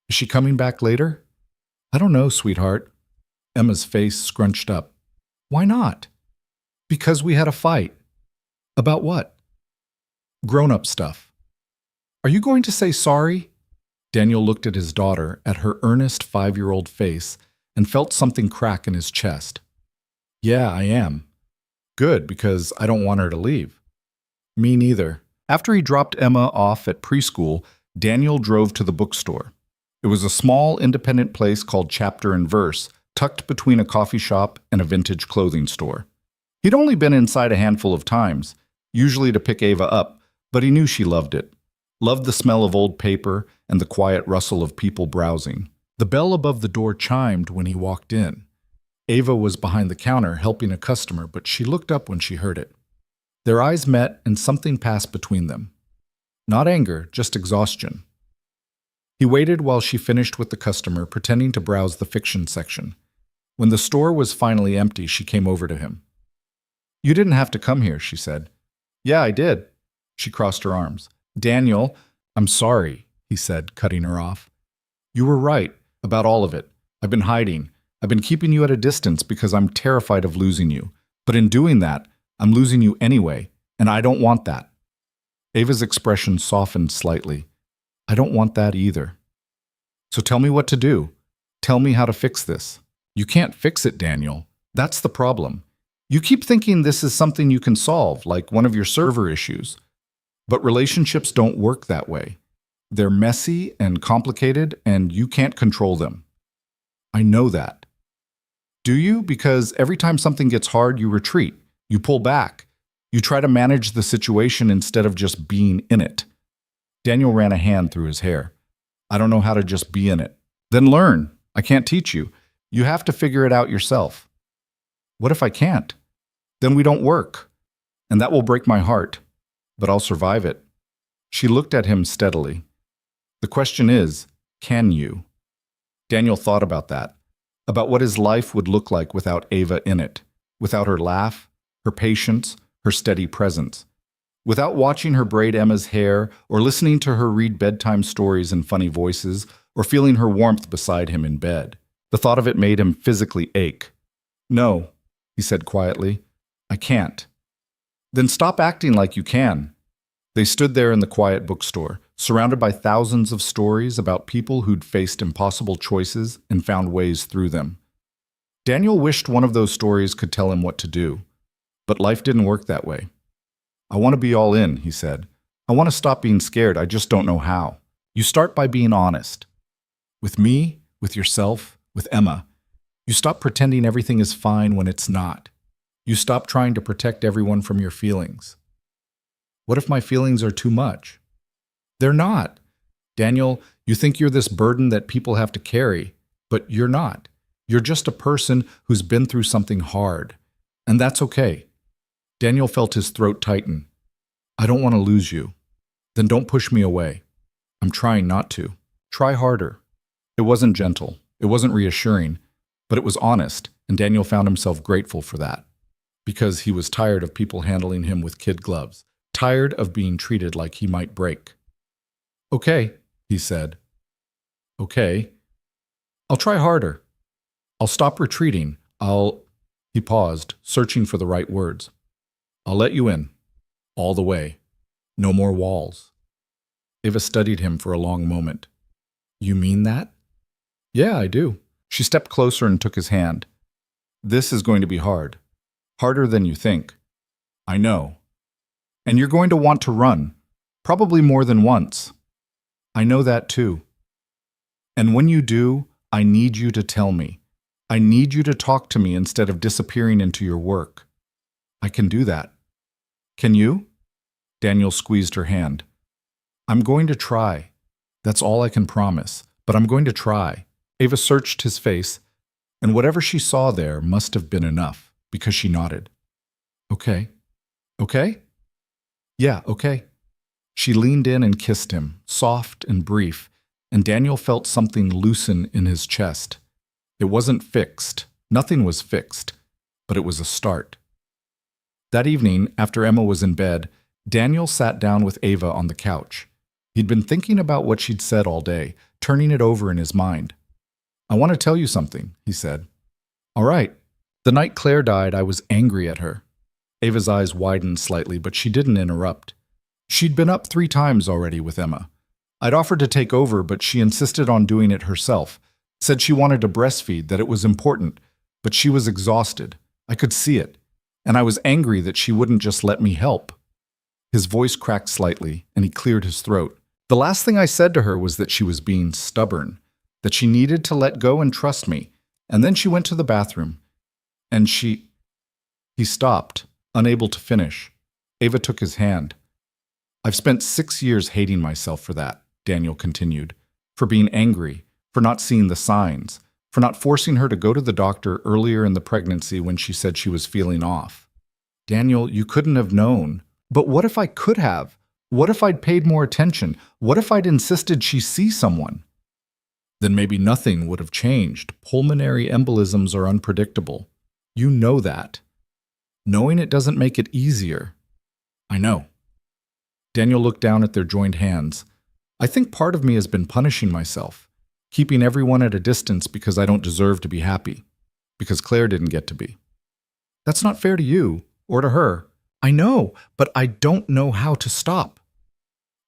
Is she coming back later? I don't know, sweetheart. Emma's face scrunched up. Why not? Because we had a fight. About what? Grown-up stuff. Are you going to say sorry? Daniel looked at his daughter, at her earnest 5-year-old face, and felt something crack in his chest. Yeah, I am. Good, because I don't want her to leave. Me neither. After he dropped Emma off at preschool, Daniel drove to the bookstore. It was a small, independent place called Chapter and Verse, tucked between a coffee shop and a vintage clothing store. He'd only been inside a handful of times, usually to pick Ava up, but he knew she loved it. Loved the smell of old paper and the quiet rustle of people browsing. The bell above the door chimed when he walked in. Ava was behind the counter helping a customer, but she looked up when she heard it. Their eyes met and something passed between them. Not anger, just exhaustion. He waited while she finished with the customer, pretending to browse the fiction section. When the store was finally empty, she came over to him. You didn't have to come here, she said. Yeah, I did. She crossed her arms. Daniel, I'm sorry, he said, cutting her off. You were right about all of it. I've been hiding. I've been keeping you at a distance because I'm terrified of losing you. But in doing that, I'm losing you anyway, and I don't want that. Ava's expression softened slightly. I don't want that either. So tell me what to do. Tell me how to fix this. You can't fix it, Daniel. That's the problem. You keep thinking this is something you can solve, like one of your server issues. But relationships don't work that way. They're messy and complicated, and you can't control them. I know that. Do you? Because every time something gets hard, you retreat. You pull back. You try to manage the situation instead of just being in it. Daniel ran a hand through his hair. I don't know how to just be in it. Then learn. I can't teach you. You have to figure it out yourself. What if I can't? Then we don't work. And that will break my heart. But I'll survive it. She looked at him steadily. The question is, can you? Daniel thought about that, about what his life would look like without Ava in it, without her laugh, her patience, her steady presence, without watching her braid Emma's hair or listening to her read bedtime stories in funny voices or feeling her warmth beside him in bed. The thought of it made him physically ache. No, he said quietly, I can't. Then stop acting like you can. They stood there in the quiet bookstore, surrounded by thousands of stories about people who'd faced impossible choices and found ways through them. Daniel wished one of those stories could tell him what to do, but life didn't work that way. I want to be all in, he said. I want to stop being scared, I just don't know how. You start by being honest. With me, with yourself, with Emma. You stop pretending everything is fine when it's not. You stop trying to protect everyone from your feelings. What if my feelings are too much? They're not. Daniel, you think you're this burden that people have to carry, but you're not. You're just a person who's been through something hard, and that's okay. Daniel felt his throat tighten. I don't want to lose you. Then don't push me away. I'm trying not to. Try harder. It wasn't gentle. It wasn't reassuring, but it was honest, and Daniel found himself grateful for that. Because he was tired of people handling him with kid gloves, tired of being treated like he might break. Okay, he said. Okay. I'll try harder. I'll stop retreating. He paused, searching for the right words. I'll let you in. All the way. No more walls. Ava studied him for a long moment. You mean that? Yeah, I do. She stepped closer and took his hand. This is going to be hard. Harder than you think. I know. And you're going to want to run. Probably more than once. I know that too. And when you do, I need you to tell me. I need you to talk to me instead of disappearing into your work. I can do that. Can you? Daniel squeezed her hand. I'm going to try. That's all I can promise, but I'm going to try. Ava searched his face, and whatever she saw there must have been enough, because she nodded. Okay. Okay? Yeah, okay. She leaned in and kissed him, soft and brief, and Daniel felt something loosen in his chest. It wasn't fixed. Nothing was fixed, but it was a start. That evening, after Emma was in bed, Daniel sat down with Ava on the couch. He'd been thinking about what she'd said all day, turning it over in his mind. I want to tell you something, he said. All right. The night Claire died, I was angry at her. Ava's eyes widened slightly, but she didn't interrupt. She'd been up 3 times already with Emma. I'd offered to take over, but she insisted on doing it herself, said she wanted to breastfeed, that it was important, but she was exhausted. I could see it, and I was angry that she wouldn't just let me help. His voice cracked slightly, and he cleared his throat. The last thing I said to her was that she was being stubborn, that she needed to let go and trust me, and then she went to the bathroom. And He stopped, unable to finish. Ava took his hand. I've spent 6 years hating myself for that, Daniel continued, for being angry, for not seeing the signs, for not forcing her to go to the doctor earlier in the pregnancy when she said she was feeling off. Daniel, you couldn't have known. But what if I could have? What if I'd paid more attention? What if I'd insisted she see someone? Then maybe nothing would have changed. Pulmonary embolisms are unpredictable. You know that. Knowing it doesn't make it easier. I know. Daniel looked down at their joined hands. I think part of me has been punishing myself, keeping everyone at a distance because I don't deserve to be happy, because Claire didn't get to be. That's not fair to you, or to her. I know, but I don't know how to stop.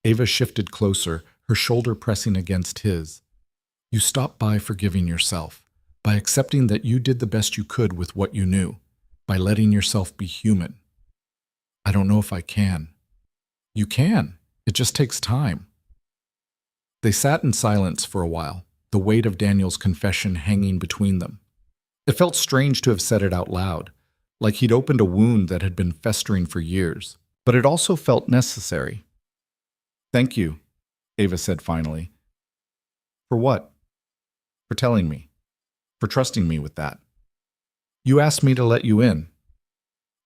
Ava shifted closer, her shoulder pressing against his. You stop by forgiving yourself, by accepting that you did the best you could with what you knew, by letting yourself be human. I don't know if I can. You can. It just takes time. They sat in silence for a while, the weight of Daniel's confession hanging between them. It felt strange to have said it out loud, like he'd opened a wound that had been festering for years, but it also felt necessary. Thank you, Ava said finally. For what? For telling me. For trusting me with that. You asked me to let you in.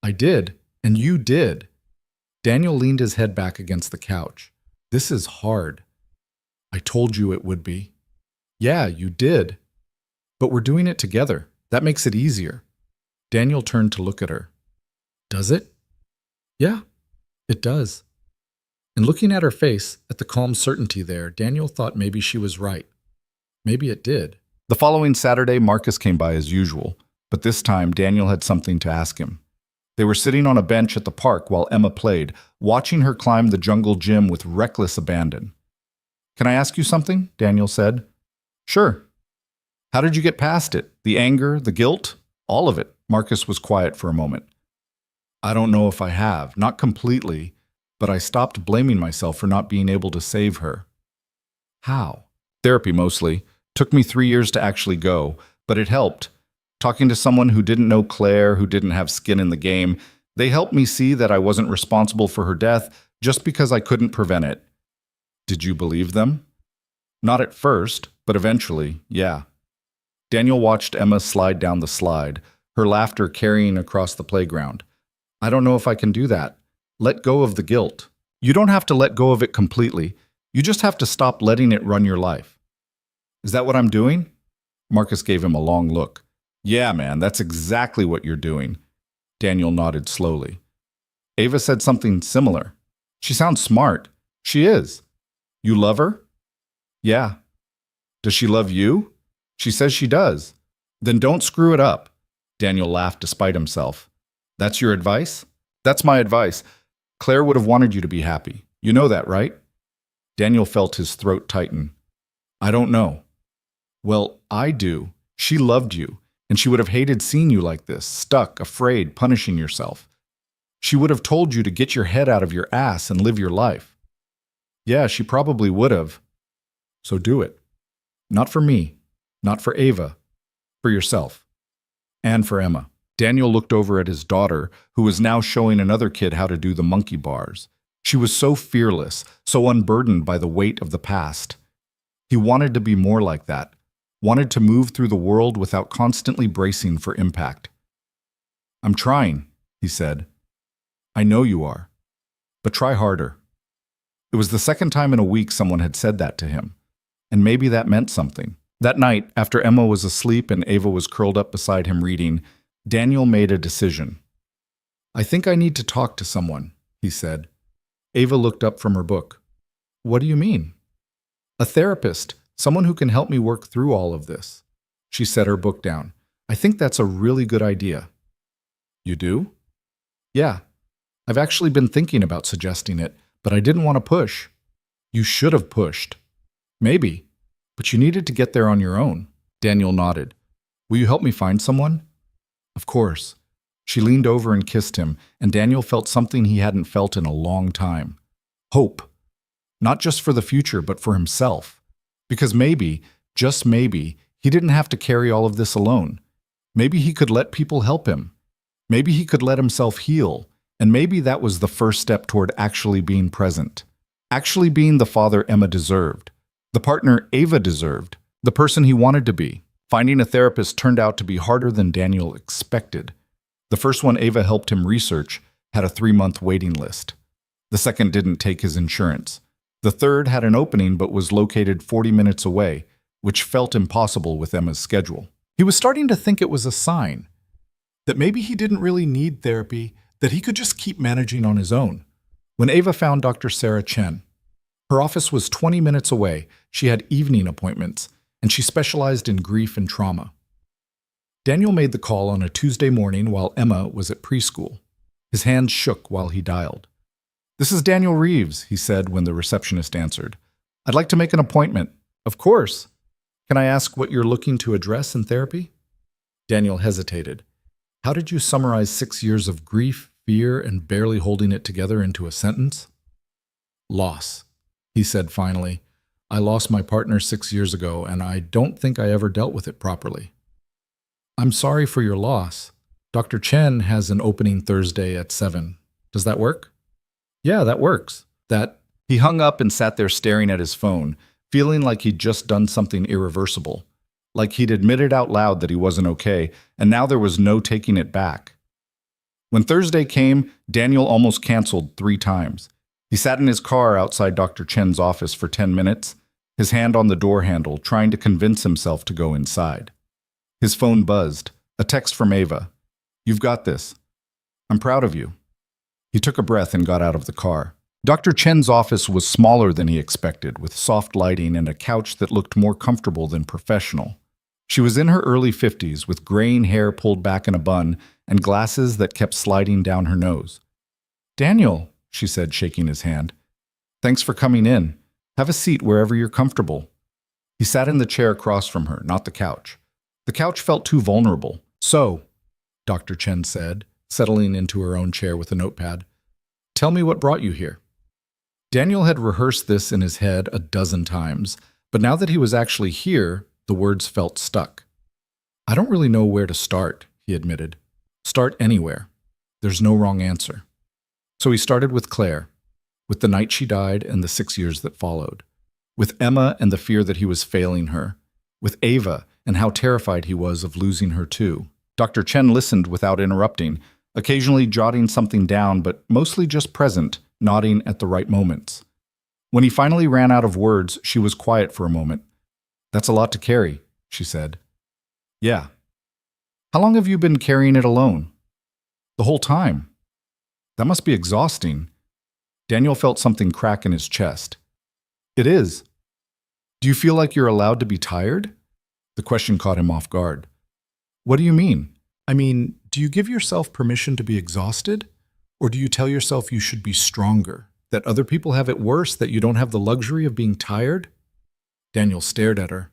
I did, and you did. Daniel leaned his head back against the couch. This is hard. I told you it would be. Yeah, you did. But we're doing it together. That makes it easier. Daniel turned to look at her. Does it? Yeah, it does. And looking at her face, at the calm certainty there, Daniel thought maybe she was right. Maybe it did. The following Saturday, Marcus came by as usual, but this time Daniel had something to ask him. They were sitting on a bench at the park while Emma played, watching her climb the jungle gym with reckless abandon. Can I ask you something? Daniel said. Sure. How did you get past it? The anger, the guilt? All of it. Marcus was quiet for a moment. I don't know if I have, not completely, but I stopped blaming myself for not being able to save her. How? Therapy mostly. Took me 3 years to actually go, but it helped. Talking to someone who didn't know Claire, who didn't have skin in the game, they helped me see that I wasn't responsible for her death just because I couldn't prevent it. Did you believe them? Not at first, but eventually, yeah. Daniel watched Emma slide down the slide, her laughter carrying across the playground. I don't know if I can do that. Let go of the guilt. You don't have to let go of it completely. You just have to stop letting it run your life. Is that what I'm doing? Marcus gave him a long look. Yeah, man, that's exactly what you're doing. Daniel nodded slowly. Ava said something similar. She sounds smart. She is. You love her? Yeah. Does she love you? She says she does. Then don't screw it up. Daniel laughed despite himself. That's your advice? That's my advice. Claire would have wanted you to be happy. You know that, right? Daniel felt his throat tighten. I don't know. Well, I do. She loved you, And she would have hated seeing you like this, stuck, afraid, punishing yourself. She would have told you to get your head out of your ass and live your life. Yeah, she probably would have. So do it. Not for me, not for Ava, for yourself. And for Emma. Daniel looked over at his daughter, who was now showing another kid how to do the monkey bars. She was so fearless, so unburdened by the weight of the past. He wanted to be more like that, wanted to move through the world without constantly bracing for impact. I'm trying, he said. I know you are, but try harder. It was the second time in a week someone had said that to him, and maybe that meant something. That night, after Emma was asleep and Ava was curled up beside him reading, Daniel made a decision. I think I need to talk to someone, he said. Ava looked up from her book. What do you mean? A therapist, someone who can help me work through all of this. She set her book down. I think that's a really good idea. You do? Yeah. I've actually been thinking about suggesting it, but I didn't want to push. You should have pushed. Maybe, but you needed to get there on your own. Daniel nodded. Will you help me find someone? Of course. She leaned over and kissed him, and Daniel felt something he hadn't felt in a long time. Hope. Not just for the future, but for himself. Because maybe, just maybe, he didn't have to carry all of this alone. Maybe he could let people help him. Maybe he could let himself heal. And maybe that was the first step toward actually being present. Actually being the father Emma deserved. The partner Ava deserved. The person he wanted to be. Finding a therapist turned out to be harder than Daniel expected. The first one Ava helped him research had a 3-month waiting list. The second didn't take his insurance. The third had an opening but was located 40 minutes away, which felt impossible with Emma's schedule. He was starting to think it was a sign that maybe he didn't really need therapy, that he could just keep managing on his own. When Ava found Dr. Sarah Chen, her office was 20 minutes away, she had evening appointments, and she specialized in grief and trauma. Daniel made the call on a Tuesday morning while Emma was at preschool. His hands shook while he dialed. This is Daniel Reeves, he said when the receptionist answered. I'd like to make an appointment. Of course. Can I ask what you're looking to address in therapy? Daniel hesitated. How did you summarize 6 years of grief, fear, and barely holding it together into a sentence? Loss, he said finally. I lost my partner 6 years ago, and I don't think I ever dealt with it properly. I'm sorry for your loss. Dr. Chen has an opening Thursday at 7. Does that work? Yeah, that works. He hung up and sat there staring at his phone, feeling like he'd just done something irreversible. Like he'd admitted out loud that he wasn't okay, and now there was no taking it back. When Thursday came, Daniel almost canceled 3 times. He sat in his car outside Dr. Chen's office for 10 minutes, his hand on the door handle, trying to convince himself to go inside. His phone buzzed. A text from Ava. You've got this. I'm proud of you. He took a breath and got out of the car. Dr. Chen's office was smaller than he expected, with soft lighting and a couch that looked more comfortable than professional. She was in her early 50s, with graying hair pulled back in a bun and glasses that kept sliding down her nose. Daniel, she said, shaking his hand. Thanks for coming in. Have a seat wherever you're comfortable. He sat in the chair across from her, not the couch. The couch felt too vulnerable. So, Dr. Chen said, settling into her own chair with a notepad, tell me what brought you here. Daniel had rehearsed this in his head a dozen times, but now that he was actually here, the words felt stuck. I don't really know where to start, he admitted. Start anywhere. There's no wrong answer. So he started with Claire, with the night she died and the 6 years that followed, with Emma and the fear that he was failing her, with Ava and how terrified he was of losing her too. Dr. Chen listened without interrupting, occasionally jotting something down, but mostly just present, nodding at the right moments. When he finally ran out of words, she was quiet for a moment. That's a lot to carry, she said. Yeah. How long have you been carrying it alone? The whole time. That must be exhausting. Daniel felt something crack in his chest. It is. Do you feel like you're allowed to be tired? The question caught him off guard. What do you mean? I mean, do you give yourself permission to be exhausted? Or do you tell yourself you should be stronger, that other people have it worse, that you don't have the luxury of being tired? Daniel stared at her.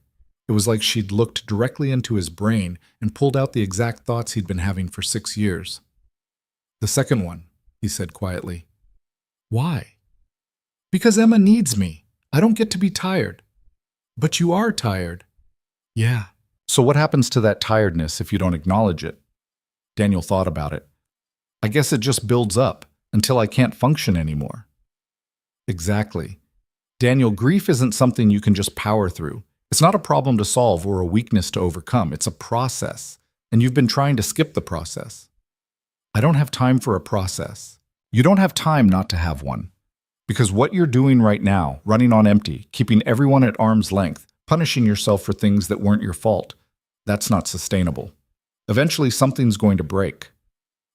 It was like she'd looked directly into his brain and pulled out the exact thoughts he'd been having for 6 years. "The second one," he said quietly. "Why?" "Because Emma needs me. I don't get to be tired." "But you are tired." "Yeah." "So what happens to that tiredness if you don't acknowledge it?" Daniel thought about it. "I guess it just builds up until I can't function anymore." Exactly. Daniel, grief isn't something you can just power through. It's not a problem to solve or a weakness to overcome. It's a process, and you've been trying to skip the process. "I don't have time for a process." You don't have time not to have one. Because what you're doing right now, running on empty, keeping everyone at arm's length, punishing yourself for things that weren't your fault, that's not sustainable. Eventually, something's going to break.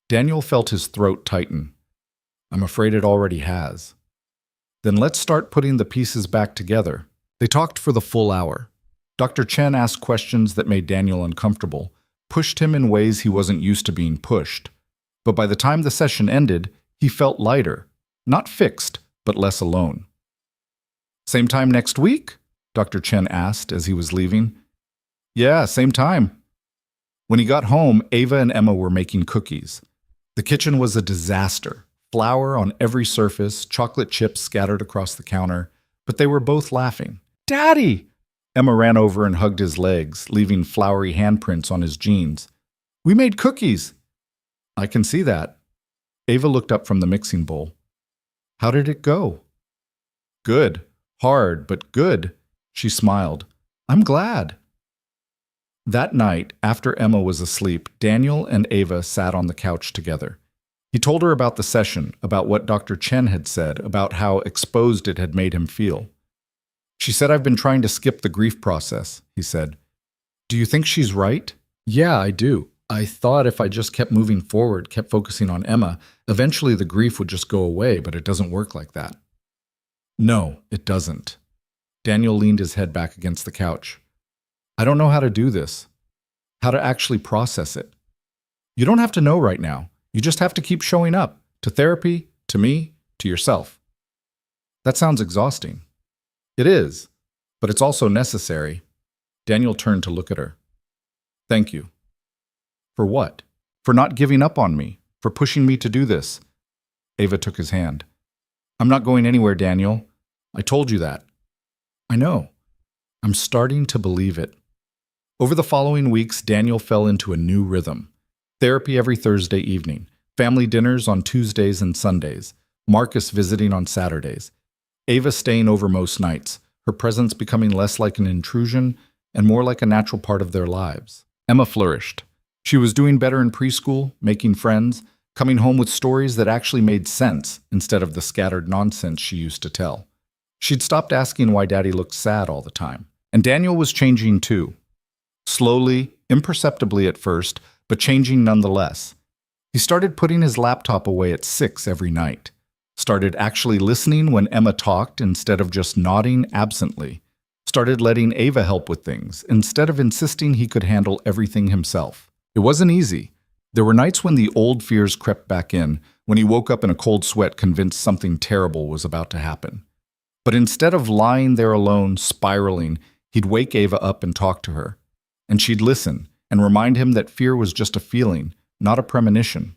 Daniel felt his throat tighten. "I'm afraid it already has." "Then let's start putting the pieces back together." They talked for the full hour. Dr. Chen asked questions that made Daniel uncomfortable, pushed him in ways he wasn't used to being pushed. But by the time the session ended, he felt lighter, not fixed, but less alone. "Same time next week?" Dr. Chen asked as he was leaving. "Yeah, same time." When he got home, Ava and Emma were making cookies. The kitchen was a disaster. Flour on every surface, chocolate chips scattered across the counter, but they were both laughing. "Daddy!" Emma ran over and hugged his legs, leaving floury handprints on his jeans. "We made cookies." "I can see that." Ava looked up from the mixing bowl. "How did it go?" "Good. Hard, but good." She smiled. "I'm glad." That night, after Emma was asleep, Daniel and Ava sat on the couch together. He told her about the session, about what Dr. Chen had said, about how exposed it had made him feel. She said, "I've been trying to skip the grief process," he said. "Do you think she's right?" "Yeah, I do. I thought if I just kept moving forward, kept focusing on Emma, eventually the grief would just go away, but it doesn't work like that." "No, it doesn't." Daniel leaned his head back against the couch. "I don't know how to do this, how to actually process it." "You don't have to know right now. You just have to keep showing up, to therapy, to me, to yourself." "That sounds exhausting." "It is, but it's also necessary." Daniel turned to look at her. "Thank you." "For what?" "For not giving up on me, for pushing me to do this." Ava took his hand. "I'm not going anywhere, Daniel. I told you that." "I know. I'm starting to believe it." Over the following weeks, Daniel fell into a new rhythm. Therapy every Thursday evening, family dinners on Tuesdays and Sundays, Marcus visiting on Saturdays, Ava staying over most nights, her presence becoming less like an intrusion and more like a natural part of their lives. Emma flourished. She was doing better in preschool, making friends, coming home with stories that actually made sense instead of the scattered nonsense she used to tell. She'd stopped asking why Daddy looked sad all the time. And Daniel was changing too. Slowly, imperceptibly at first, but changing nonetheless. He started putting his laptop away at 6 every night. Started actually listening when Emma talked instead of just nodding absently. Started letting Ava help with things instead of insisting he could handle everything himself. It wasn't easy. There were nights when the old fears crept back in, when he woke up in a cold sweat convinced something terrible was about to happen. But instead of lying there alone, spiraling, he'd wake Ava up and talk to her. And she'd listen and remind him that fear was just a feeling, not a premonition.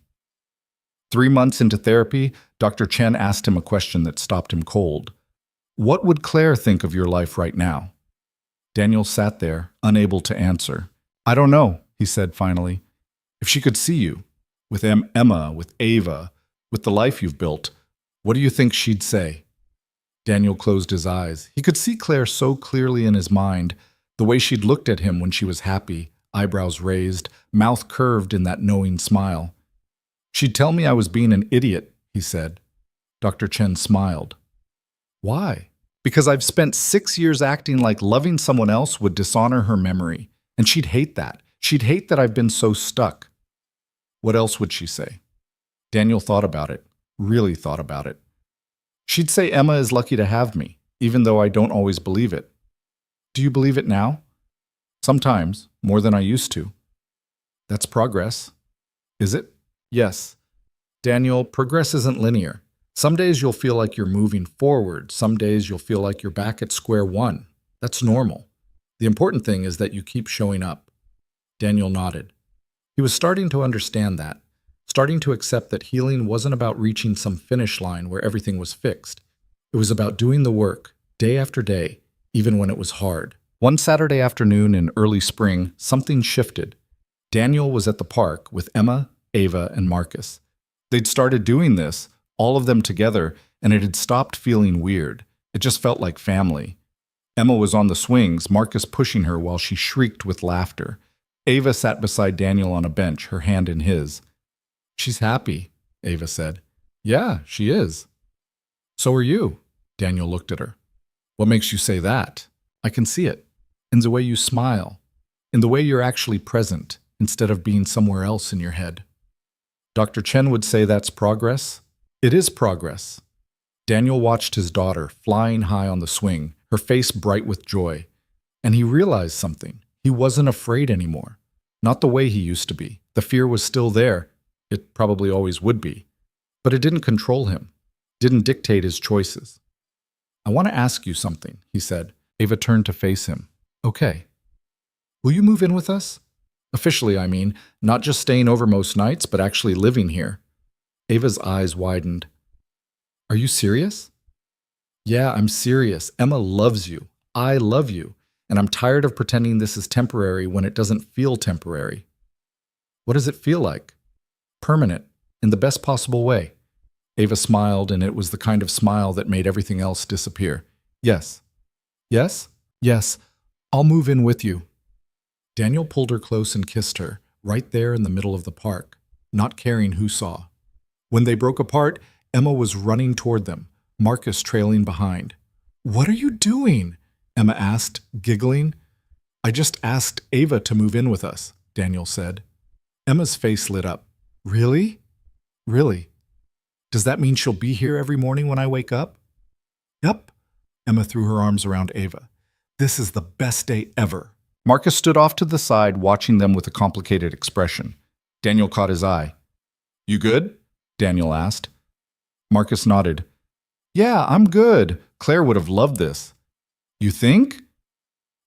3 months into therapy, Dr. Chen asked him a question that stopped him cold. "What would Claire think of your life right now?" Daniel sat there, unable to answer. "I don't know," he said finally. "If she could see you, with Emma, with Ava, with the life you've built, what do you think she'd say?" Daniel closed his eyes. He could see Claire so clearly in his mind, the way she'd looked at him when she was happy, eyebrows raised, mouth curved in that knowing smile. "She'd tell me I was being an idiot," he said. Dr. Chen smiled. "Why?" "Because I've spent 6 years acting like loving someone else would dishonor her memory, and she'd hate that. She'd hate that I've been so stuck." What else would she say? Daniel thought about it, really thought about it. "She'd say Emma is lucky to have me, even though I don't always believe it." "Do you believe it now?" "Sometimes, more than I used to." "That's progress." "Is it?" "Yes." "Daniel, progress isn't linear. Some days you'll feel like you're moving forward. Some days you'll feel like you're back at square one. That's normal. The important thing is that you keep showing up. Daniel nodded. He was starting to understand that, starting to accept that healing wasn't about reaching some finish line where everything was fixed. It was about doing the work, day after day, even when it was hard. One Saturday afternoon in early spring, something shifted. Daniel was at the park with Emma, Ava, and Marcus. They'd started doing this, all of them together, and it had stopped feeling weird. It just felt like family. Emma was on the swings, Marcus pushing her while she shrieked with laughter. Ava sat beside Daniel on a bench, her hand in his. "She's happy," Ava said. "Yeah, she is." "So are you." Daniel looked at her. "What makes you say that?" "I can see it. In the way you smile. In the way you're actually present, instead of being somewhere else in your head." Dr. Chen would say that's progress. It is progress. Daniel watched his daughter flying high on the swing, her face bright with joy. And he realized something. He wasn't afraid anymore. Not the way he used to be. The fear was still there. It probably always would be. But it didn't control him. Didn't dictate his choices. "I want to ask you something," he said. Ava turned to face him. "Okay. Will you move in with us? Officially, I mean, not just staying over most nights, but actually living here." Ava's eyes widened. "Are you serious?" "Yeah, I'm serious. Emma loves you. I love you. And I'm tired of pretending this is temporary when it doesn't feel temporary." "What does it feel like?" "Permanent, in the best possible way." Ava smiled, and it was the kind of smile that made everything else disappear. "Yes." "Yes?" "Yes. I'll move in with you." Daniel pulled her close and kissed her, right there in the middle of the park, not caring who saw. When they broke apart, Emma was running toward them, Marcus trailing behind. "What are you doing?" Emma asked, giggling. "I just asked Ava to move in with us," Daniel said. Emma's face lit up. "Really? Really? Does that mean she'll be here every morning when I wake up?" "Yep." Emma threw her arms around Ava. "This is the best day ever." Marcus stood off to the side, watching them with a complicated expression. Daniel caught his eye. "You good?" Daniel asked. Marcus nodded. "Yeah, I'm good. Claire would have loved this." "You think?"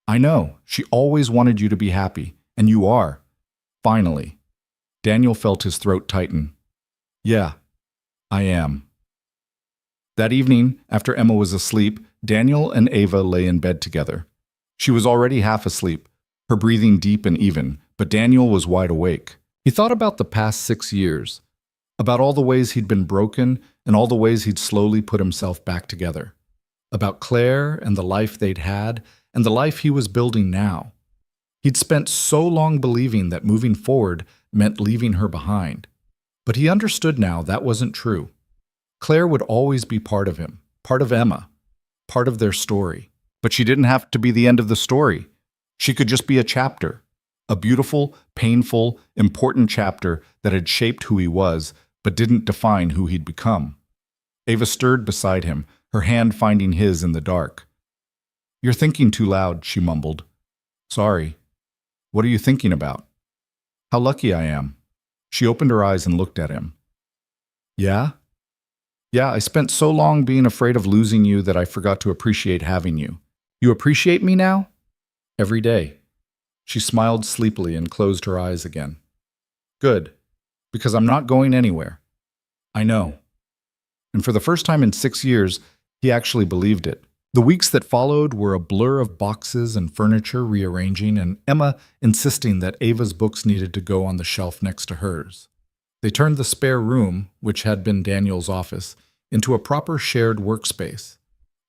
"I know. She always wanted you to be happy, and you are. Finally." Daniel felt his throat tighten. "Yeah, I am." That evening, after Emma was asleep, Daniel and Ava lay in bed together. She was already half asleep, her breathing deep and even, but Daniel was wide awake. He thought about the past 6 years, about all the ways he'd been broken and all the ways he'd slowly put himself back together, about Claire and the life they'd had and the life he was building now. He'd spent so long believing that moving forward meant leaving her behind. But he understood now that wasn't true. Claire would always be part of him, part of Emma, part of their story. But she didn't have to be the end of the story. She could just be a chapter, a beautiful, painful, important chapter that had shaped who he was, but didn't define who he'd become. Ava stirred beside him, her hand finding his in the dark. "You're thinking too loud," she mumbled. "Sorry. What are you thinking about?" "How lucky I am." She opened her eyes and looked at him. "Yeah?" "Yeah, I spent so long being afraid of losing you that I forgot to appreciate having you. You appreciate me now?" "Every day." She smiled sleepily and closed her eyes again. "Good, because I'm not going anywhere." "I know." And for the first time in 6 years, he actually believed it. The weeks that followed were a blur of boxes and furniture rearranging, and Emma insisting that Ava's books needed to go on the shelf next to hers. They turned the spare room, which had been Daniel's office, into a proper shared workspace.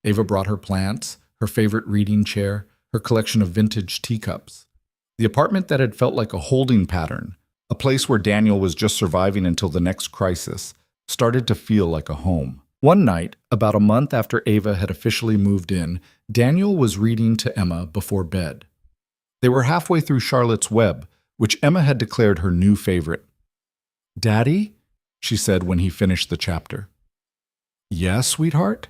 Ava brought her plants, her favorite reading chair, her collection of vintage teacups. The apartment that had felt like a holding pattern, a place where Daniel was just surviving until the next crisis, started to feel like a home. One night, about a month after Ava had officially moved in, Daniel was reading to Emma before bed. They were halfway through Charlotte's Web, which Emma had declared her new favorite. "Daddy?" she said when he finished the chapter. "Yes, sweetheart?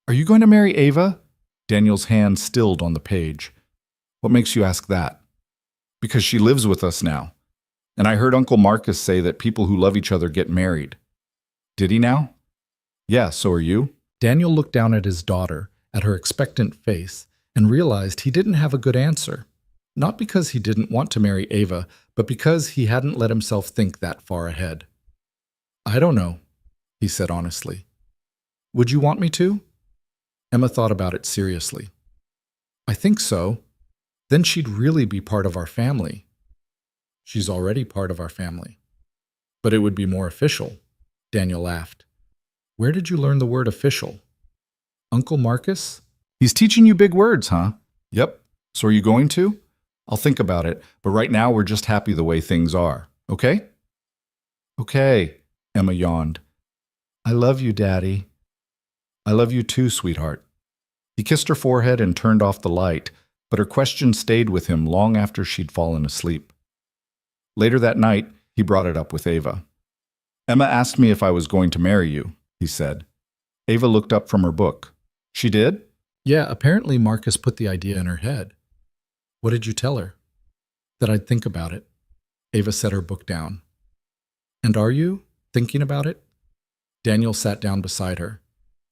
Are you going to marry Ava?" Daniel's hand stilled on the page. "What makes you ask that?" "Because she lives with us now. And I heard Uncle Marcus say that people who love each other get married." "Did he now?" "Yeah, so are you." Daniel looked down at his daughter, at her expectant face, and realized he didn't have a good answer. Not because he didn't want to marry Ava, but because he hadn't let himself think that far ahead. "I don't know," he said honestly. "Would you want me to?" Emma thought about it seriously. "I think so. Then she'd really be part of our family." "She's already part of our family." "But it would be more official." Daniel laughed. "Where did you learn the word official?" "Uncle Marcus?" "He's teaching you big words, huh?" "Yep. So are you going to?" "I'll think about it, but right now we're just happy the way things are. Okay?" "Okay," Emma yawned. "I love you, Daddy." "I love you too, sweetheart." He kissed her forehead and turned off the light, but her question stayed with him long after she'd fallen asleep. Later that night, he brought it up with Ava. "Emma asked me if I was going to marry you," he said. Ava looked up from her book. "She did?" "Yeah, apparently Marcus put the idea in her head." "What did you tell her?" "That I'd think about it." Ava set her book down. "And are you thinking about it?" Daniel sat down beside her.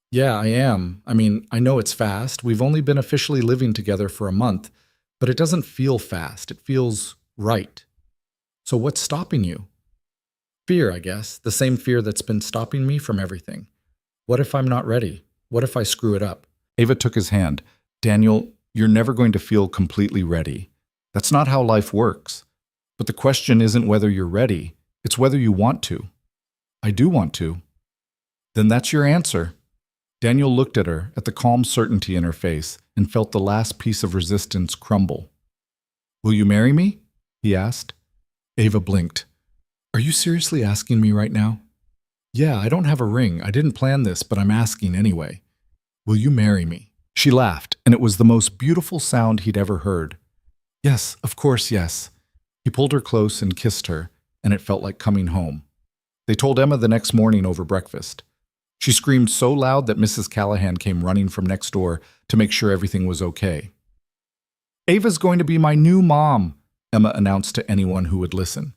"Yeah, I am. I mean, I know it's fast. We've only been officially living together for a month, but it doesn't feel fast. It feels right." "So what's stopping you?" "Fear, I guess. The same fear that's been stopping me from everything. What if I'm not ready? What if I screw it up?" Ava took his hand. "Daniel, you're never going to feel completely ready. That's not how life works. But the question isn't whether you're ready. It's whether you want to." "I do want to." "Then that's your answer." Daniel looked at her, at the calm certainty in her face, and felt the last piece of resistance crumble. "Will you marry me?" he asked. Ava blinked. "Are you seriously asking me right now?" "Yeah, I don't have a ring. I didn't plan this, but I'm asking anyway. Will you marry me?" She laughed, and it was the most beautiful sound he'd ever heard. "Yes, of course, yes." He pulled her close and kissed her, and it felt like coming home. They told Emma the next morning over breakfast. She screamed so loud that Mrs. Callahan came running from next door to make sure everything was okay. "Ava's going to be my new mom," Emma announced to anyone who would listen.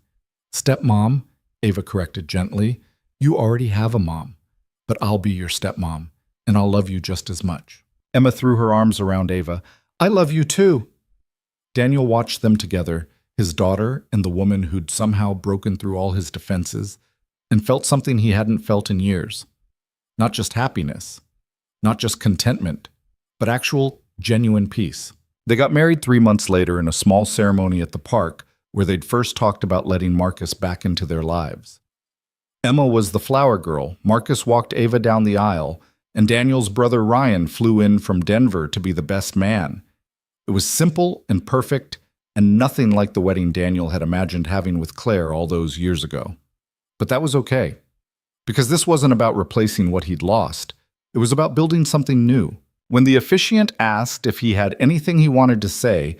"Stepmom," Ava corrected gently. "You already have a mom, but I'll be your stepmom, and I'll love you just as much." Emma threw her arms around Ava. "I love you too." Daniel watched them together, his daughter and the woman who'd somehow broken through all his defenses, and felt something he hadn't felt in years. Not just happiness, not just contentment, but actual, genuine peace. They got married 3 months later in a small ceremony at the park where they'd first talked about letting Marcus back into their lives. Emma was the flower girl, Marcus walked Ava down the aisle, and Daniel's brother Ryan flew in from Denver to be the best man. It was simple and perfect, and nothing like the wedding Daniel had imagined having with Claire all those years ago. But that was okay, because this wasn't about replacing what he'd lost. It was about building something new. When the officiant asked if he had anything he wanted to say,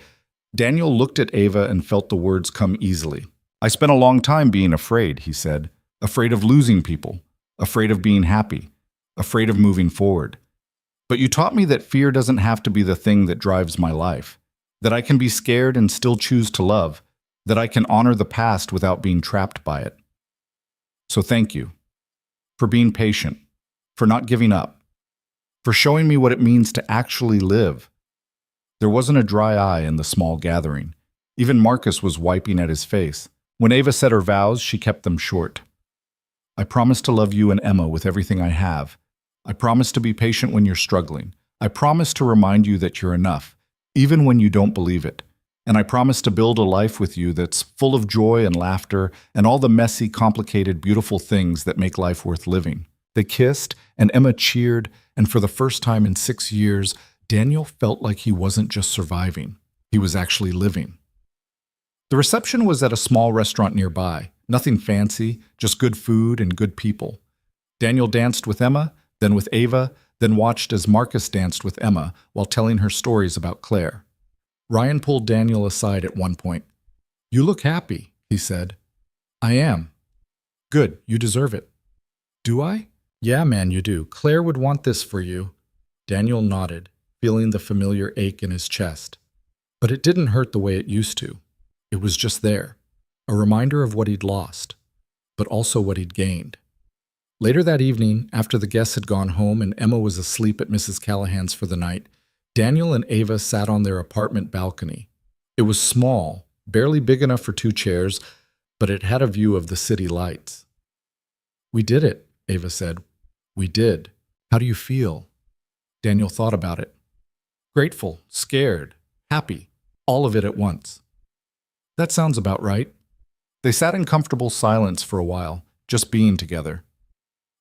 Daniel looked at Ava and felt the words come easily. "I spent a long time being afraid," he said. "Afraid of losing people, afraid of being happy, afraid of moving forward. But you taught me that fear doesn't have to be the thing that drives my life, that I can be scared and still choose to love, that I can honor the past without being trapped by it. So thank you for being patient, for not giving up, for showing me what it means to actually live." There wasn't a dry eye in the small gathering. Even Marcus was wiping at his face. When Ava said her vows, she kept them short. "I promise to love you and Emma with everything I have. I promise to be patient when you're struggling. I promise to remind you that you're enough, even when you don't believe it. And I promise to build a life with you that's full of joy and laughter and all the messy, complicated, beautiful things that make life worth living." They kissed, and Emma cheered, and for the first time in 6 years, Daniel felt like he wasn't just surviving. He was actually living. The reception was at a small restaurant nearby. Nothing fancy, just good food and good people. Daniel danced with Emma, then with Ava, then watched as Marcus danced with Emma while telling her stories about Claire. Ryan pulled Daniel aside at one point. "You look happy," he said. "I am." "Good, you deserve it." "Do I?" "Yeah, man, you do. Claire would want this for you." Daniel nodded, feeling the familiar ache in his chest. But it didn't hurt the way it used to. It was just there, a reminder of what he'd lost, but also what he'd gained. Later that evening, after the guests had gone home and Emma was asleep at Mrs. Callahan's for the night, Daniel and Ava sat on their apartment balcony. It was small, barely big enough for two chairs, but it had a view of the city lights. "We did it," Ava said. "We did. How do you feel?" Daniel thought about it. Grateful, scared, happy, all of it at once. "That sounds about right." They sat in comfortable silence for a while, just being together.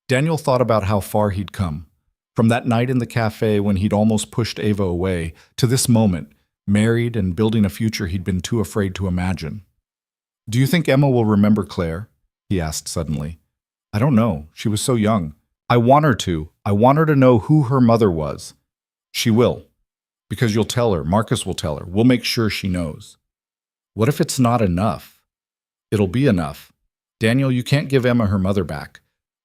Daniel thought about how far he'd come, from that night in the cafe when he'd almost pushed Ava away, to this moment, married and building a future he'd been too afraid to imagine. "Do you think Emma will remember Claire?" he asked suddenly. "I don't know. She was so young. I want her to. I want her to know who her mother was." "She will. Because you'll tell her. Marcus will tell her. We'll make sure she knows." "What if it's not enough?" "It'll be enough. Daniel, you can't give Emma her mother back,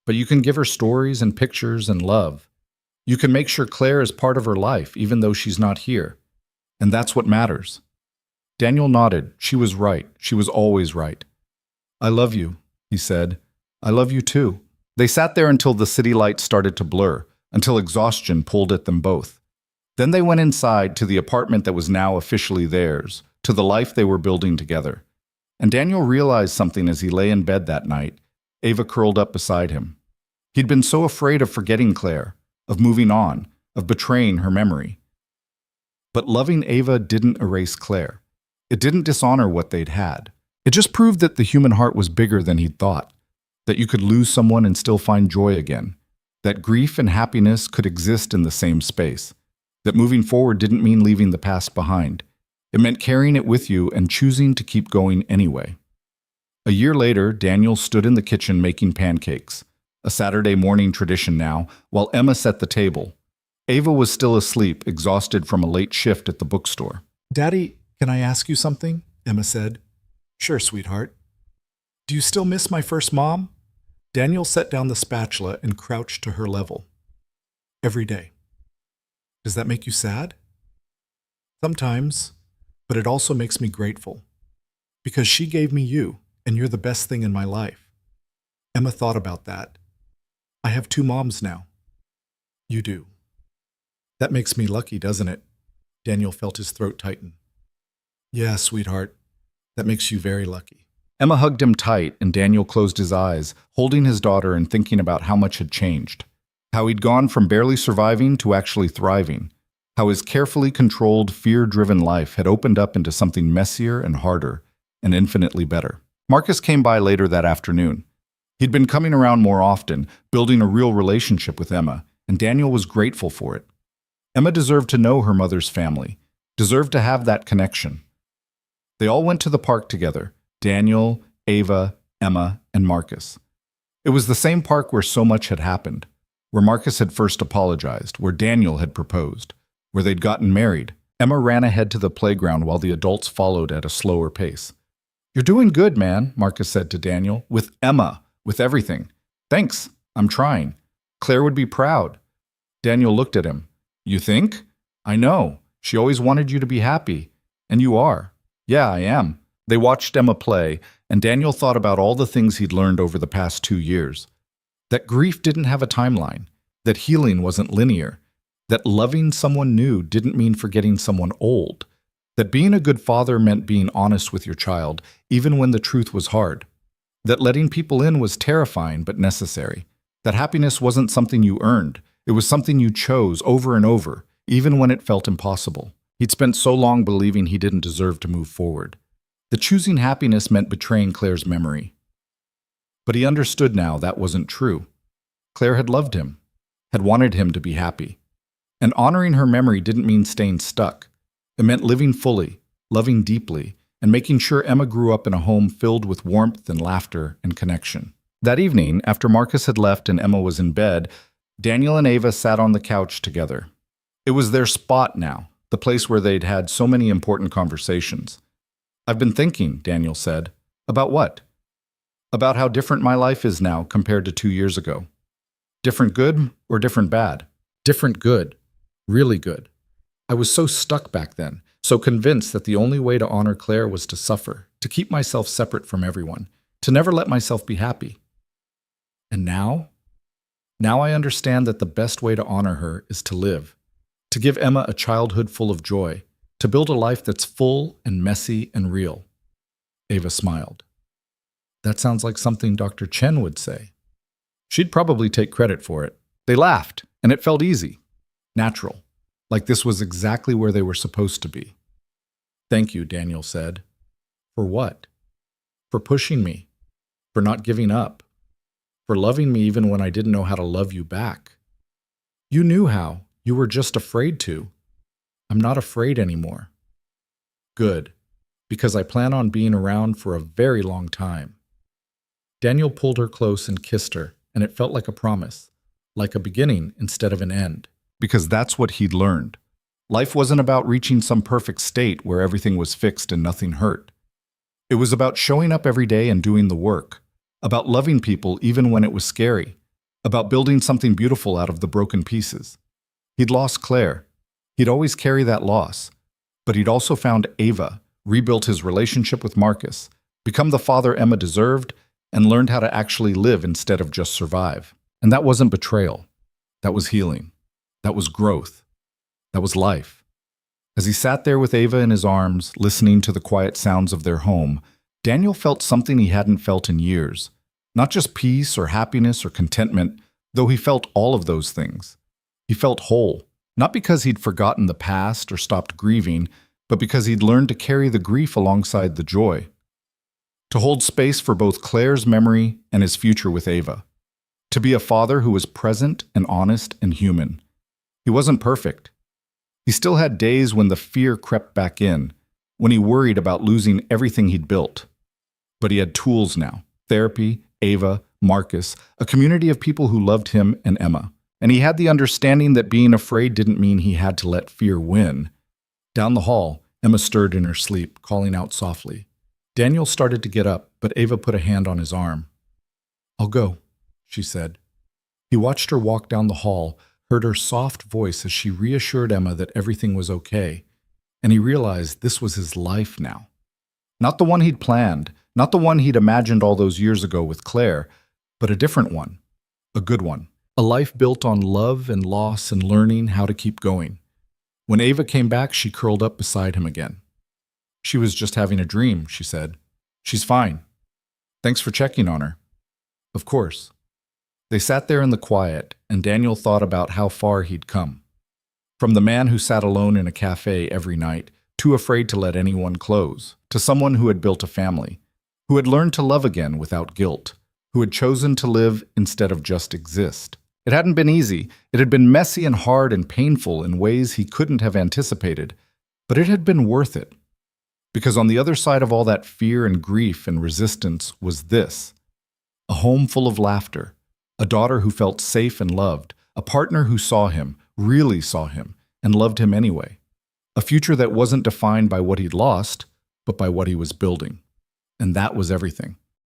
but you can give her stories and pictures and love. You can make sure Claire is part of her life, even though she's not here. And that's what matters." Daniel nodded. She was right. She was always right. "I love you," he said. "I love you too." They sat there until the city lights started to blur, until exhaustion pulled at them both. Then they went inside to the apartment that was now officially theirs, to the life they were building together. And Daniel realized something as he lay in bed that night, Ava curled up beside him. He'd been so afraid of forgetting Claire, of moving on, of betraying her memory. But loving Ava didn't erase Claire. It didn't dishonor what they'd had. It just proved that the human heart was bigger than he'd thought, that you could lose someone and still find joy again, that grief and happiness could exist in the same space, that moving forward didn't mean leaving the past behind. It meant carrying it with you and choosing to keep going anyway. A year later, Daniel stood in the kitchen making pancakes, a Saturday morning tradition now, while Emma set the table. Ava was still asleep, exhausted from a late shift at the bookstore. "Daddy, can I ask you something?" Emma said. "Sure, sweetheart." "Do you still miss my first mom?" Daniel set down the spatula and crouched to her level. "Every day." "Does that make you sad?" "Sometimes, but it also makes me grateful. Because she gave me you, and you're the best thing in my life." Emma thought about that. "I have two moms now." "You do." "That makes me lucky, doesn't it?" Daniel felt his throat tighten. "Yeah, sweetheart. That makes you very lucky." Emma hugged him tight, and Daniel closed his eyes, holding his daughter and thinking about how much had changed. How he'd gone from barely surviving to actually thriving. How his carefully controlled, fear-driven life had opened up into something messier and harder, and infinitely better. Marcus came by later that afternoon. He'd been coming around more often, building a real relationship with Emma, and Daniel was grateful for it. Emma deserved to know her mother's family, deserved to have that connection. They all went to the park together, Daniel, Ava, Emma, and Marcus. It was the same park where so much had happened, where Marcus had first apologized, where Daniel had proposed, where they'd gotten married. Emma ran ahead to the playground while the adults followed at a slower pace. "You're doing good, man," Marcus said to Daniel. "With Emma, with everything." "Thanks, I'm trying. Claire would be proud." Daniel looked at him. "You think?" "I know. She always wanted you to be happy. And you are." "Yeah, I am." They watched Emma play, and Daniel thought about all the things he'd learned over the past 2 years. That grief didn't have a timeline, that healing wasn't linear, that loving someone new didn't mean forgetting someone old, that being a good father meant being honest with your child, even when the truth was hard, that letting people in was terrifying but necessary, that happiness wasn't something you earned, it was something you chose over and over, even when it felt impossible. He'd spent so long believing he didn't deserve to move forward. That choosing happiness meant betraying Claire's memory. But he understood now that wasn't true. Claire had loved him, had wanted him to be happy. And honoring her memory didn't mean staying stuck. It meant living fully, loving deeply, and making sure Emma grew up in a home filled with warmth and laughter and connection. That evening, after Marcus had left and Emma was in bed, Daniel and Ava sat on the couch together. It was their spot now, the place where they'd had so many important conversations. "I've been thinking," Daniel said. "About what?" "About how different my life is now compared to 2 years ago." "Different good or different bad?" "Different good. Really good. I was so stuck back then, so convinced that the only way to honor Claire was to suffer, to keep myself separate from everyone, to never let myself be happy. And now? Now I understand that the best way to honor her is to live. to give Emma a childhood full of joy, to build a life that's full and messy and real. Ava smiled. That sounds like something Dr. Chen would say. She'd probably take credit for it. They laughed, and it felt easy, natural, like this was exactly where they were supposed to be. Thank you, Daniel said. For what? For pushing me, for not giving up, for loving me even when I didn't know how to love you back. You knew how. You were just afraid to. I'm not afraid anymore. Good, because I plan on being around for a very long time. Daniel pulled her close and kissed her, and it felt like a promise, like a beginning instead of an end. Because that's what he'd learned. Life wasn't about reaching some perfect state where everything was fixed and nothing hurt. It was about showing up every day and doing the work, about loving people even when it was scary, about building something beautiful out of the broken pieces. He'd lost Claire. He'd always carry that loss. But he'd also found Ava, rebuilt his relationship with Marcus, become the father Emma deserved, and learned how to actually live instead of just survive. And that wasn't betrayal. That was healing. That was growth. That was life. As he sat there with Ava in his arms, listening to the quiet sounds of their home, Daniel felt something he hadn't felt in years. Not just peace or happiness or contentment, though he felt all of those things. He felt whole, not because he'd forgotten the past or stopped grieving, but because he'd learned to carry the grief alongside the joy. To hold space for both Claire's memory and his future with Ava. To be a father who was present and honest and human. He wasn't perfect. He still had days when the fear crept back in, when he worried about losing everything he'd built. But he had tools now. Therapy, Ava, Marcus, a community of people who loved him and Emma. And he had the understanding that being afraid didn't mean he had to let fear win. Down the hall, Emma stirred in her sleep, calling out softly. Daniel started to get up, but Ava put a hand on his arm. I'll go, she said. He watched her walk down the hall, heard her soft voice as she reassured Emma that everything was okay, and he realized this was his life now. Not the one he'd planned, not the one he'd imagined all those years ago with Claire, but a different one, a good one. A life built on love and loss and learning how to keep going. When Ava came back, she curled up beside him again. She was just having a dream, she said. She's fine. Thanks for checking on her. Of course. They sat there in the quiet, and Daniel thought about how far he'd come. From the man who sat alone in a cafe every night, too afraid to let anyone close, to someone who had built a family, who had learned to love again without guilt, who had chosen to live instead of just exist. It hadn't been easy. It had been messy and hard and painful in ways he couldn't have anticipated, but it had been worth it. Because on the other side of all that fear and grief and resistance was this: a home full of laughter, a daughter who felt safe and loved, a partner who saw him, really saw him, and loved him anyway. A future that wasn't defined by what he'd lost, but by what he was building. And that was everything.